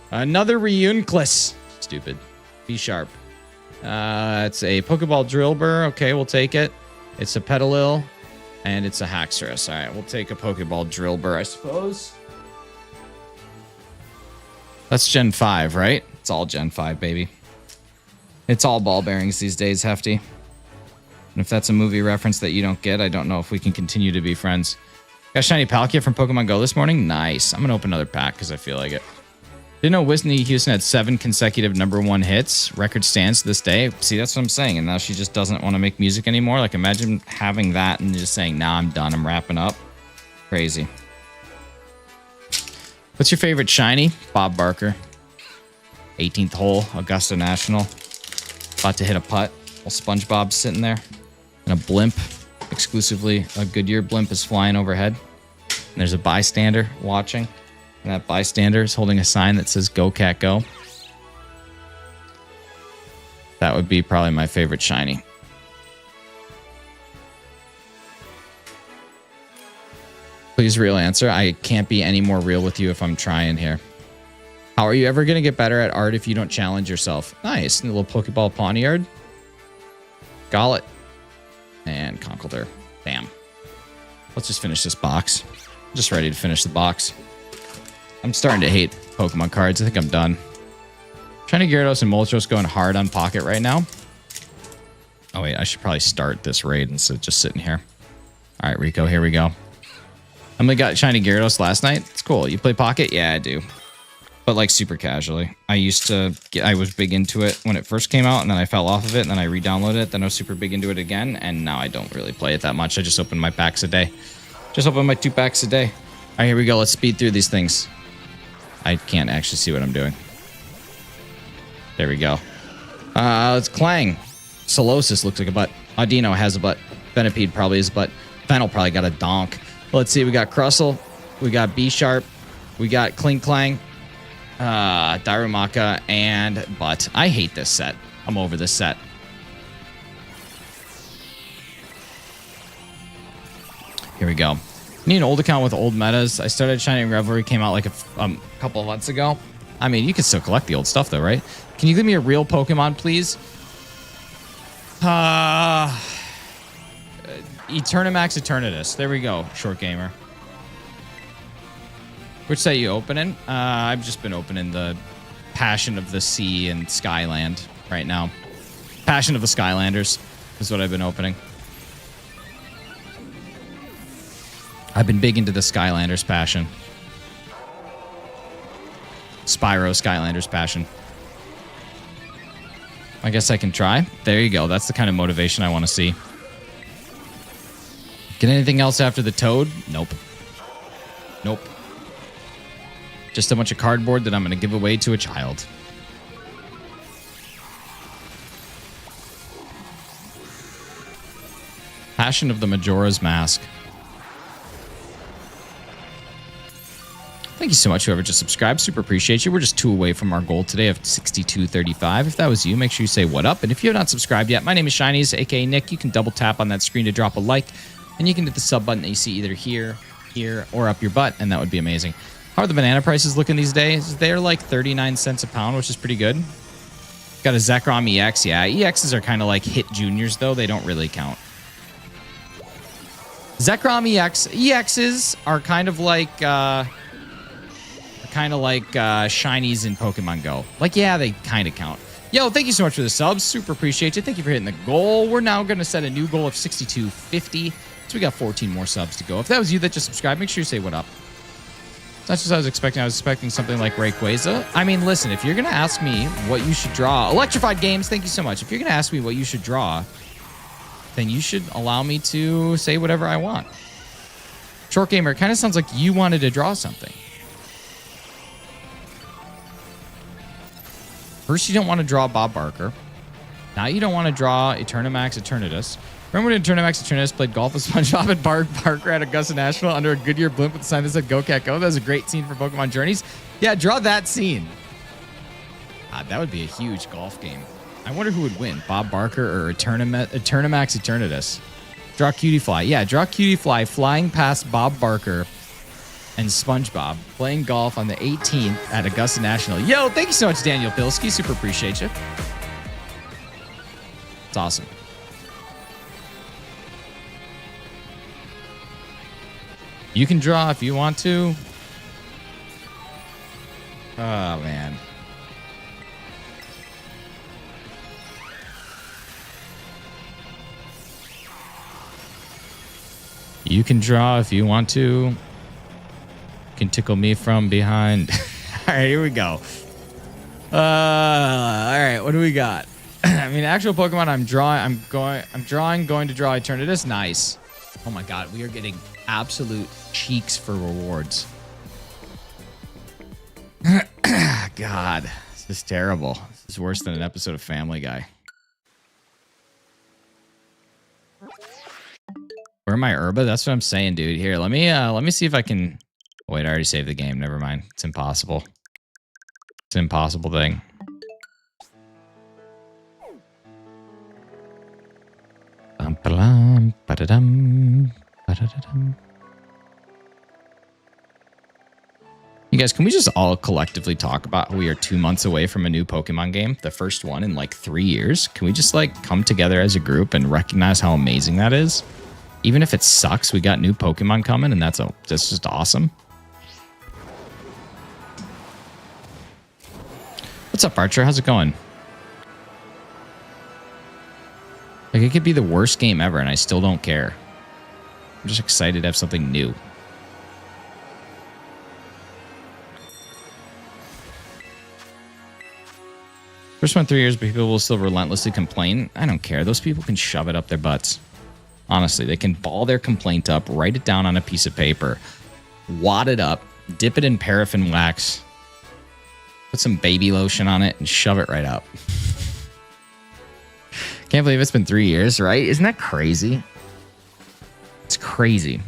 Speaker 1: Another Reuniclus. Stupid. Be sharp. It's a Pokeball Drillbur. Okay, we'll take it. It's a Petalil. And it's a Haxorus. All right, we'll take a Pokeball Drillbur, I suppose. That's Gen 5, right? It's all Gen 5, baby. It's all ball bearings these days, Hefty. And if that's a movie reference that you don't get, I don't know if we can continue to be friends. Got Shiny Palkia from Pokemon Go this morning. Nice. I'm going to open another pack because I feel like it. Didn't know Whitney Houston had 7 consecutive #1 hits. Record stands to this day. See, that's what I'm saying. And now she just doesn't want to make music anymore. Like, imagine having that and just saying, nah, I'm done. I'm wrapping up. Crazy. What's your favorite shiny? Bob Barker. 18th hole, Augusta National. About to hit a putt while SpongeBob's sitting there. And a blimp, exclusively a Goodyear blimp, is flying overhead. And there's a bystander watching. And that bystander is holding a sign that says "Go Cat Go." That would be probably my favorite shiny. Please, real answer. I can't be any more real with you if I'm trying here. How are you ever going to get better at art if you don't challenge yourself? Nice. And a little Pokeball Pawniard. Gollet. And Conkeldurr. Damn. Let's just finish this box. I'm just ready to finish the box. I'm starting to hate Pokemon cards. I think I'm done. Shiny Gyarados and Moltres going hard on Pocket right now. Oh, wait. I should probably start this raid instead of just sitting here. All right, Rico. Here we go. I only got Shiny Gyarados last night. It's cool. You play Pocket? Yeah, I do. But like super casually. I was big into it when it first came out, and then I fell off of it, and then I re-downloaded it. Then I was super big into it again, and now I don't really play it that much. I just open my packs a day. Just open my 2 packs a day. All right, here we go. Let's speed through these things. I can't actually see what I'm doing. There we go. It's Clang. Solosis looks like a butt. Audino has a butt. Venipede probably is a butt. Fennel probably got a donk. Let's see. We got Crustle. We got B-Sharp. We got Cling Clang. Darumaka and Butt. I hate this set. I'm over this set. Here we go. Need an old account with old metas. I started Shining Revelry, came out like a couple of months ago. I mean, you can still collect the old stuff though, right? Can you give me a real Pokemon, please? Eternamax Eternatus. There we go, Short Gamer. Which set you opening? I've just been opening the Passion of the Sea and Skyland right now. Passion of the Skylanders is what I've been opening. I've been big into the Skylanders Passion. Spyro Skylanders Passion. I guess I can try. There you go. That's the kind of motivation I want to see. Get anything else after the Toad? Nope. Nope. Just a bunch of cardboard that I'm going to give away to a child. Passion of the Majora's Mask. Thank you so much, whoever just subscribed. Super appreciate you. We're just 2 away from our goal today of 6235. If that was you, make sure you say what up. And if you have not subscribed yet, my name is Shinies, aka Nick. You can double tap on that screen to drop a like. And you can hit the sub button that you see either here, or up your butt. And that would be amazing. How are the banana prices looking these days? They're like 39 cents a pound, which is pretty good. Got a Zekrom EX. Yeah, EXs are kind of like hit juniors, though. They don't really count. Zekrom EX. EXs are kind of like shinies in Pokemon Go. Like, yeah, they kind of count. Yo, thank you so much for the subs. Super appreciate you. Thank you for hitting the goal. We're now going to set a new goal of 6250. So we got 14 more subs to go. If that was you that just subscribed, make sure you say what up. That's just what I was expecting. I was expecting something like Rayquaza. I mean, listen, if you're going to ask me what you should draw... Electrified Games, thank you so much. If you're going to ask me what you should draw, then you should allow me to say whatever I want. Short Gamer, it kind of sounds like you wanted to draw something. First, you don't want to draw Bob Barker. Now you don't want to draw Eternamax Eternatus. Remember when Eternamax Eternatus played golf with SpongeBob and Parker at Augusta National under a Goodyear blimp with a sign that said Go Cat Go? That was a great scene for Pokemon Journeys. Yeah, draw that scene. That would be a huge golf game. I wonder who would win, Bob Barker or Eternamax Eternatus. Draw Cutie Fly. Yeah, draw Cutie Fly flying past Bob Barker and SpongeBob playing golf on the 18th at Augusta National. Yo, thank you so much, Daniel Pilsky. Super appreciate you. It's awesome. You can draw if you want to. Oh, man. You can draw if you want to. You can tickle me from behind. All right, here we go. All right, what do we got? I mean, actual Pokemon I'm drawing, going to draw Eternatus. Nice. Oh my God, we are getting absolute cheeks for rewards. God, this is terrible. This is worse than an episode of Family Guy. Where am I, Herba? That's what I'm saying, dude. Here, let me see if I can. Wait, I already saved the game. Never mind. It's impossible. It's an impossible thing. You guys, can we just all collectively talk about how we are 2 months away from a new Pokemon game? The first one in like 3 years. Can we just like come together as a group and recognize how amazing that is? Even if it sucks, we got new Pokemon coming, and that's just awesome. What's up, Archer? How's it going? Like, it could be the worst game ever, and I still don't care. I'm just excited to have something new. First one in 3 years, but people will still relentlessly complain. I don't care. Those people can shove it up their butts. Honestly, they can ball their complaint up, write it down on a piece of paper, wad it up, dip it in paraffin wax, put some baby lotion on it, and shove it right up. Can't believe it's been 3 years, right? Isn't that crazy? It's crazy.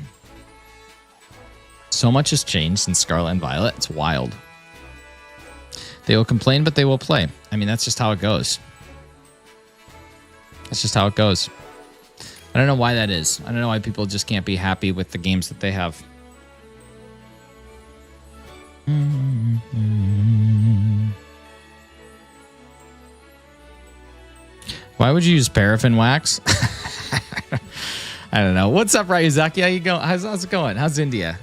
Speaker 1: So much has changed since Scarlet and Violet. It's wild. They will complain, but they will play. I mean, that's just how it goes. That's just how it goes. I don't know why that is. I don't know why people just can't be happy with the games that they have. Why would you use paraffin wax? I don't know. What's up, Ryuzaki? How you going? How's it going? How's India?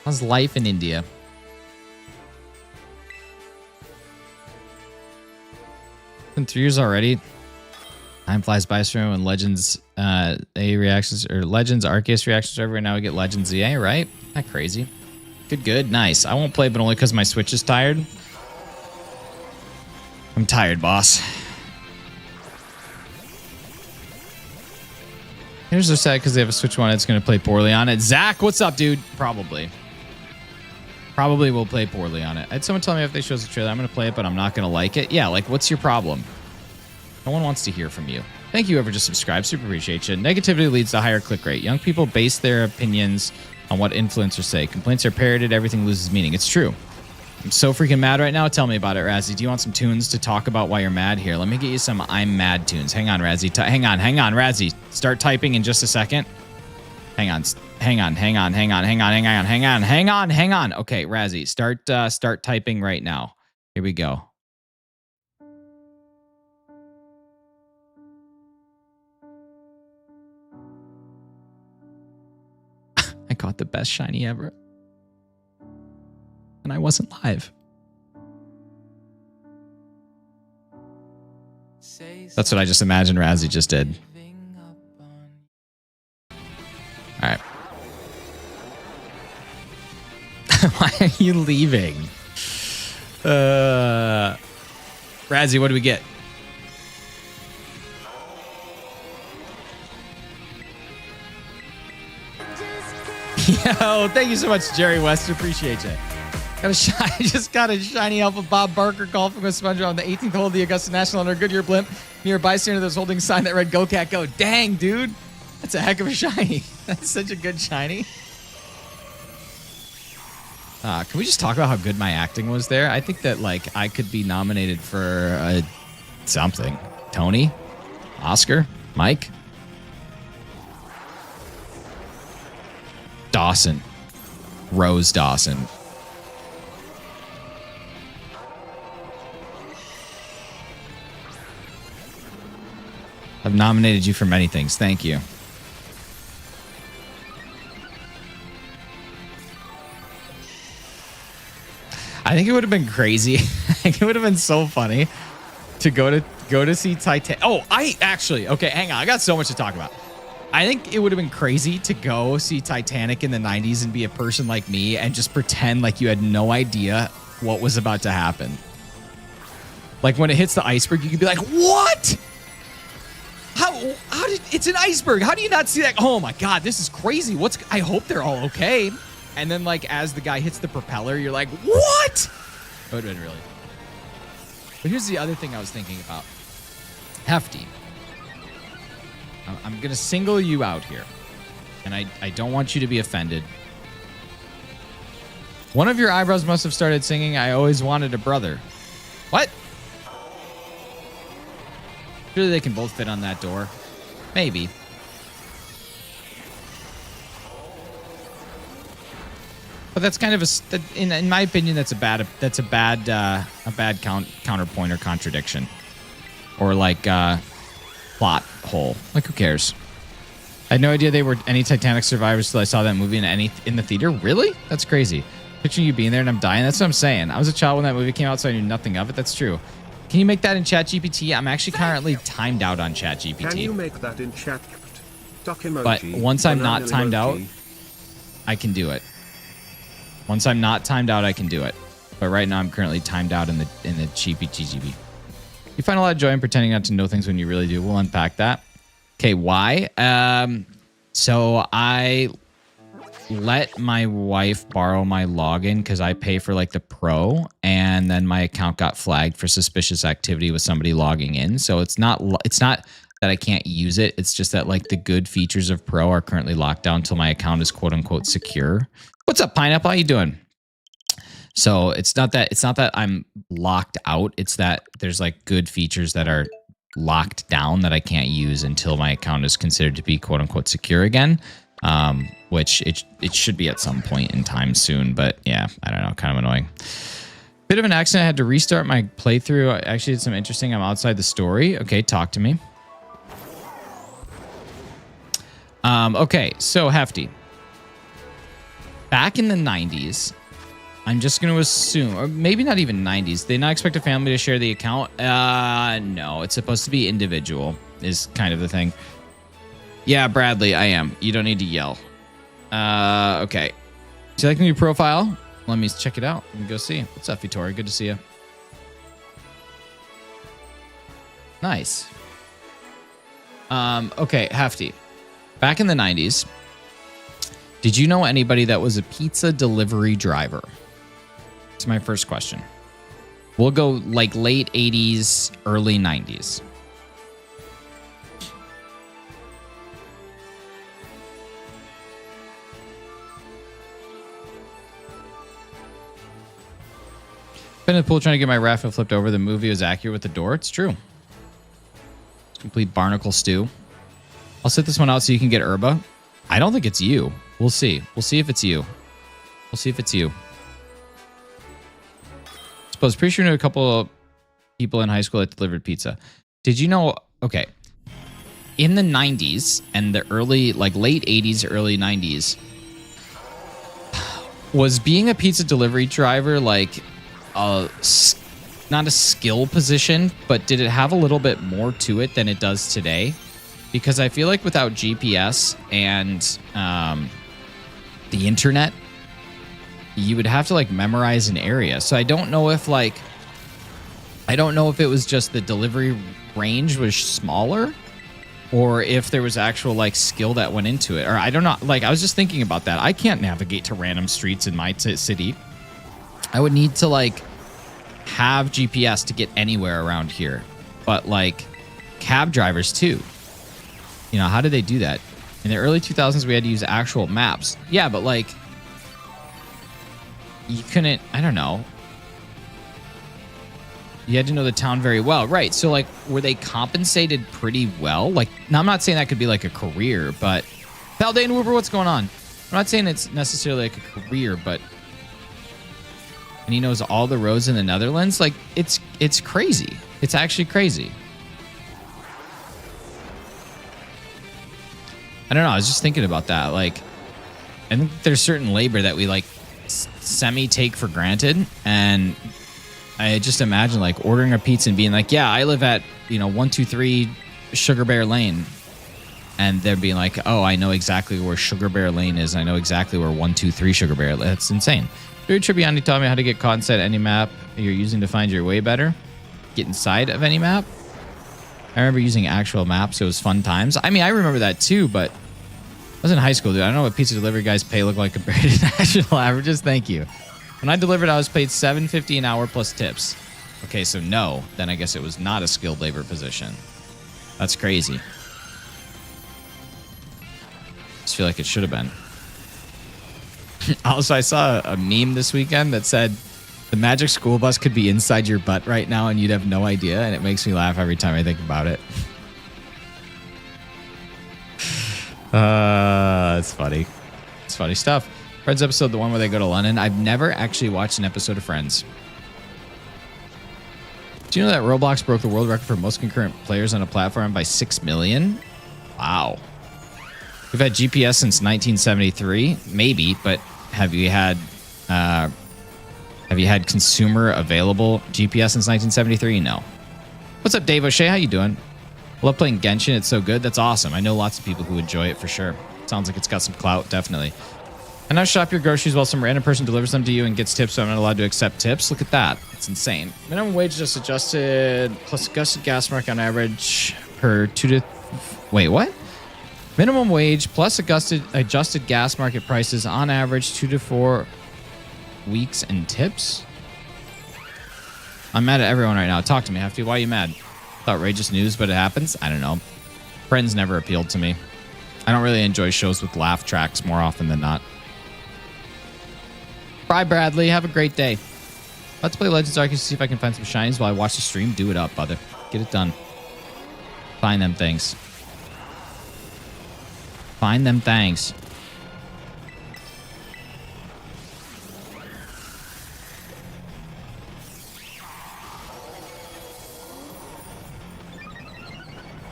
Speaker 1: How's life in India? Been 3 years already. Time flies by so when Legends A reactions or Legends Arceus reactions are over. Now we get Legends EA, right? Isn't that crazy? Good. Nice. I won't play, but only because my Switch is tired. I'm tired, boss. Here's so sad because they have a Switch One that's going to play poorly on it. Zach, what's up, dude? Probably will play poorly on it. I had someone tell me if they show us a trailer, I'm going to play it, but I'm not going to like it. Yeah, like, what's your problem? No one wants to hear from you. Thank you, whoever just subscribed. Super appreciate you. Negativity leads to higher click rate. Young people base their opinions on what influencers say. Complaints are parroted. Everything loses meaning. It's true. I'm so freaking mad right now. Tell me about it, Razzie. Do you want some tunes to talk about why you're mad? Here, let me get you some I'm mad tunes. Hang on, Razzie. Hang on, Razzie. Start typing in just a second. Hang on. Okay, Razzie, start typing right now. Here we go. I caught the best shiny ever. And I wasn't live. That's what I just imagined Razzie just did. All right. Why are you leaving? Razzie, what do we get? Yo, thank you so much, Jerry West. Appreciate you. I just got a shiny Alpha Bob Barker golfing with SpongeBob on the 18th hole of the Augusta National under Goodyear blimp near a bystander that was holding a sign that read "Go Cat Go." Dang, dude. That's a heck of a shiny. That's such a good shiny. Can we just talk about how good my acting was there? I think that, like, I could be nominated for something. Tony? Oscar? Mike? Dawson. Rose Dawson. I've nominated you for many things. Thank you. I think it would have been crazy. I think it would have been so funny to go to see Titanic. Oh, okay, hang on. I got so much to talk about. I think it would have been crazy to go see Titanic in the 90s and be a person like me and just pretend like you had no idea what was about to happen. Like when it hits the iceberg, you could be like, "What? How did it's an iceberg? How do you not see that? Oh my God, this is crazy. I hope they're all okay." And then, like, as the guy hits the propeller, you're like, "What?" It would have been really. But here's the other thing I was thinking about. Hefty. I'm going to single you out here. And I don't want you to be offended. One of your eyebrows must have started singing, "I always wanted a brother." What? Surely they can both fit on that door. Maybe. But that's kind of in my opinion, that's a bad counterpoint or contradiction, or like plot hole. Like, who cares? I had no idea they were any Titanic survivors till I saw that movie in the theater. Really? That's crazy. Picturing you being there and I'm dying. That's what I'm saying. I was a child when that movie came out, so I knew nothing of it. That's true. Can you make that in ChatGPT? I'm actually currently timed out on ChatGPT.
Speaker 4: Can you make that in chat? Doc emoji,
Speaker 1: but once I'm not timed out, I can do it. Once I'm not timed out, I can do it. But right now, I'm currently timed out in the GPGGB. You find a lot of joy in pretending not to know things when you really do. We'll unpack that. Okay, why? So I let my wife borrow my login because I pay for like the pro, and then my account got flagged for suspicious activity with somebody logging in. So it's not that I can't use it. It's just that like the good features of pro are currently locked down until my account is quote unquote secure. What's up, Pineapple? How you doing? So it's not that I'm locked out. It's that there's like good features that are locked down that I can't use until my account is considered to be quote unquote secure again. Which it should be at some point in time soon, but yeah, I don't know, kind of annoying. Bit of an accident. I had to restart my playthrough. I actually did some interesting. I'm outside the story. Okay, talk to me. Okay, so Hefty. Back in the 90s, I'm just going to assume, or maybe not even 90s, they not expect a family to share the account? No, it's supposed to be individual is kind of the thing. Yeah, Bradley, I am. You don't need to yell. Okay. Do you like my new profile? Let me check it out. Let me go see. What's up, Vittori? Good to see you. Nice. Okay, Hefty. Back in the 90s, did you know anybody that was a pizza delivery driver? That's my first question. We'll go like late 80s, early 90s. Been in the pool trying to get my raft flipped over. The movie was accurate with the door. It's true. It's complete barnacle stew. I'll sit this one out so you can get Herba. I don't think it's you. We'll see. We'll see if it's you. We'll see if it's you. I suppose pretty sure I knew a couple of people in high school that delivered pizza. Did you know? Okay. In the 90s and the early, like late 80s, early 90s, was being a pizza delivery driver like not a skill position, but did it have a little bit more to it than it does today? Because I feel like without GPS and the internet, you would have to like memorize an area. So I don't know if it was just the delivery range was smaller, or if there was actual like skill that went into it. Or I don't know. Like I was just thinking about that. I can't navigate to random streets in my city. I would need to like have GPS to get anywhere around here. But like cab drivers too. You know, how did they do that? In the early 2000s, we had to use actual maps. Yeah, but like you couldn't, I don't know. You had to know the town very well. Right. So like, were they compensated pretty well? Like, now I'm not saying that could be like a career, but Paldane Wooper, what's going on? I'm not saying it's necessarily like a career, but and he knows all the roads in the Netherlands. Like it's crazy. It's actually crazy. I don't know. I was just thinking about that. Like, I think there's certain labor that we like semi take for granted. And I just imagine like ordering a pizza and being like, yeah, I live at, 123 Sugar Bear Lane. And they're being like, oh, I know exactly where Sugar Bear Lane is. I know exactly where 123 Sugar Bear. That's insane. Drew Tribbiani taught me how to get caught inside any map you're using to find your way better. Get inside of any map. I remember using actual maps. It was fun times. I mean, I remember that too, but I was in high school, dude. I don't know what pizza delivery guys pay look like compared to national averages. Thank you. When I delivered, I was paid $7.50 an hour plus tips. Okay, so no. Then I guess it was not a skilled labor position. That's crazy. Just feel like it should have been. Also, I saw a meme this weekend that said the magic school bus could be inside your butt right now and you'd have no idea, and it makes me laugh every time I think about it. It's funny. It's funny stuff. Friends episode, the one where they go to London. I've never actually watched an episode of Friends. Do you know that Roblox broke the world record for most concurrent players on a platform by 6 million? Wow. We've had GPS since 1973, maybe, but have you had consumer available GPS since 1973? No. What's up, Dave O'Shea? How you doing? I love playing Genshin. It's so good. That's awesome. I know lots of people who enjoy it for sure. Sounds like it's got some clout, definitely. And now shop your groceries while some random person delivers them to you and gets tips, so I'm not allowed to accept tips. Look at that. It's insane. Minimum wage just adjusted plus adjusted gas mark on average per wait, what? Minimum wage plus adjusted gas market prices on average 2 to 4 weeks and tips. I'm mad at everyone right now. Talk to me, Hefty. Why are you mad? Outrageous news, but it happens. I don't know. Friends never appealed to me. I don't really enjoy shows with laugh tracks more often than not. Bye, Bradley. Have a great day. Let's play Legends Arceus to see if I can find some shinies while I watch the stream. Do it up, brother. Get it done. Find them things. Find them things.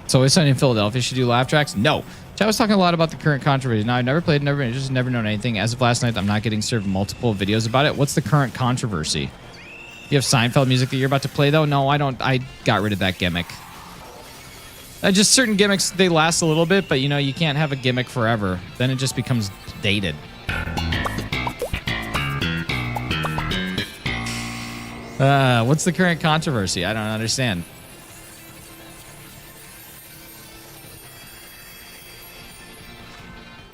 Speaker 1: So it's sunny in Philadelphia. Should do laugh tracks? No. I was talking a lot about the current controversy. Now, I've never played, never been interested, never known anything. As of last night, I'm not getting served multiple videos about it. What's the current controversy? You have Seinfeld music that you're about to play, though? No, I don't. I got rid of that gimmick. Just certain gimmicks, they last a little bit, but, you know, you can't have a gimmick forever. Then it just becomes dated. What's the current controversy? I don't understand.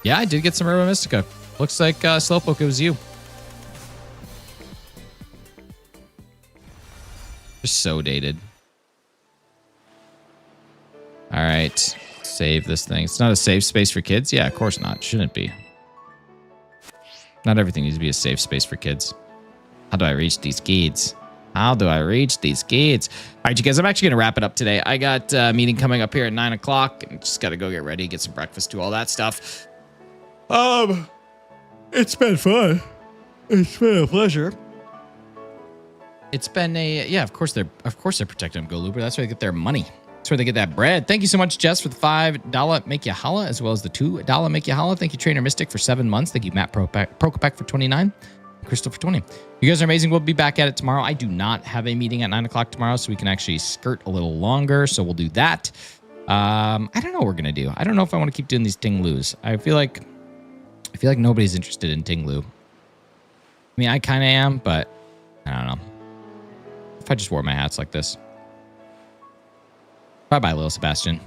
Speaker 1: Yeah, I did get some Herba Mystica. Looks like Slowpoke, it was you. You're so dated. All right. Save this thing. It's not a safe space for kids? Yeah, of course not. Shouldn't be. Not everything needs to be a safe space for kids. How do I reach these kids? How do I reach these kids? All right, you guys, I'm actually going to wrap it up today. I got a meeting coming up here at 9 o'clock. And just got to go get ready, get some breakfast, do all that stuff. It's been fun. It's been a pleasure. It's been a, yeah, of course they're protecting them, Go Looper. That's where they get their money. That's where they get that bread. Thank you so much, Jess, for the $5 Make You Holla, as well as the $2 Make You Holla. Thank you, Trainer Mystic, for 7 months. Thank you, Matt Prokopek for 29. Crystal for 20. You guys are amazing. We'll be back at it tomorrow. I do not have a meeting at 9 o'clock tomorrow, so we can actually skirt a little longer. So we'll do that. I don't know what we're going to do. I don't know if I want to keep doing these Ting Loos. I feel like nobody's interested in Ting Lu. I mean, I kind of am, but I don't know. If I just wore my hats like this. Bye-bye, little Sebastian.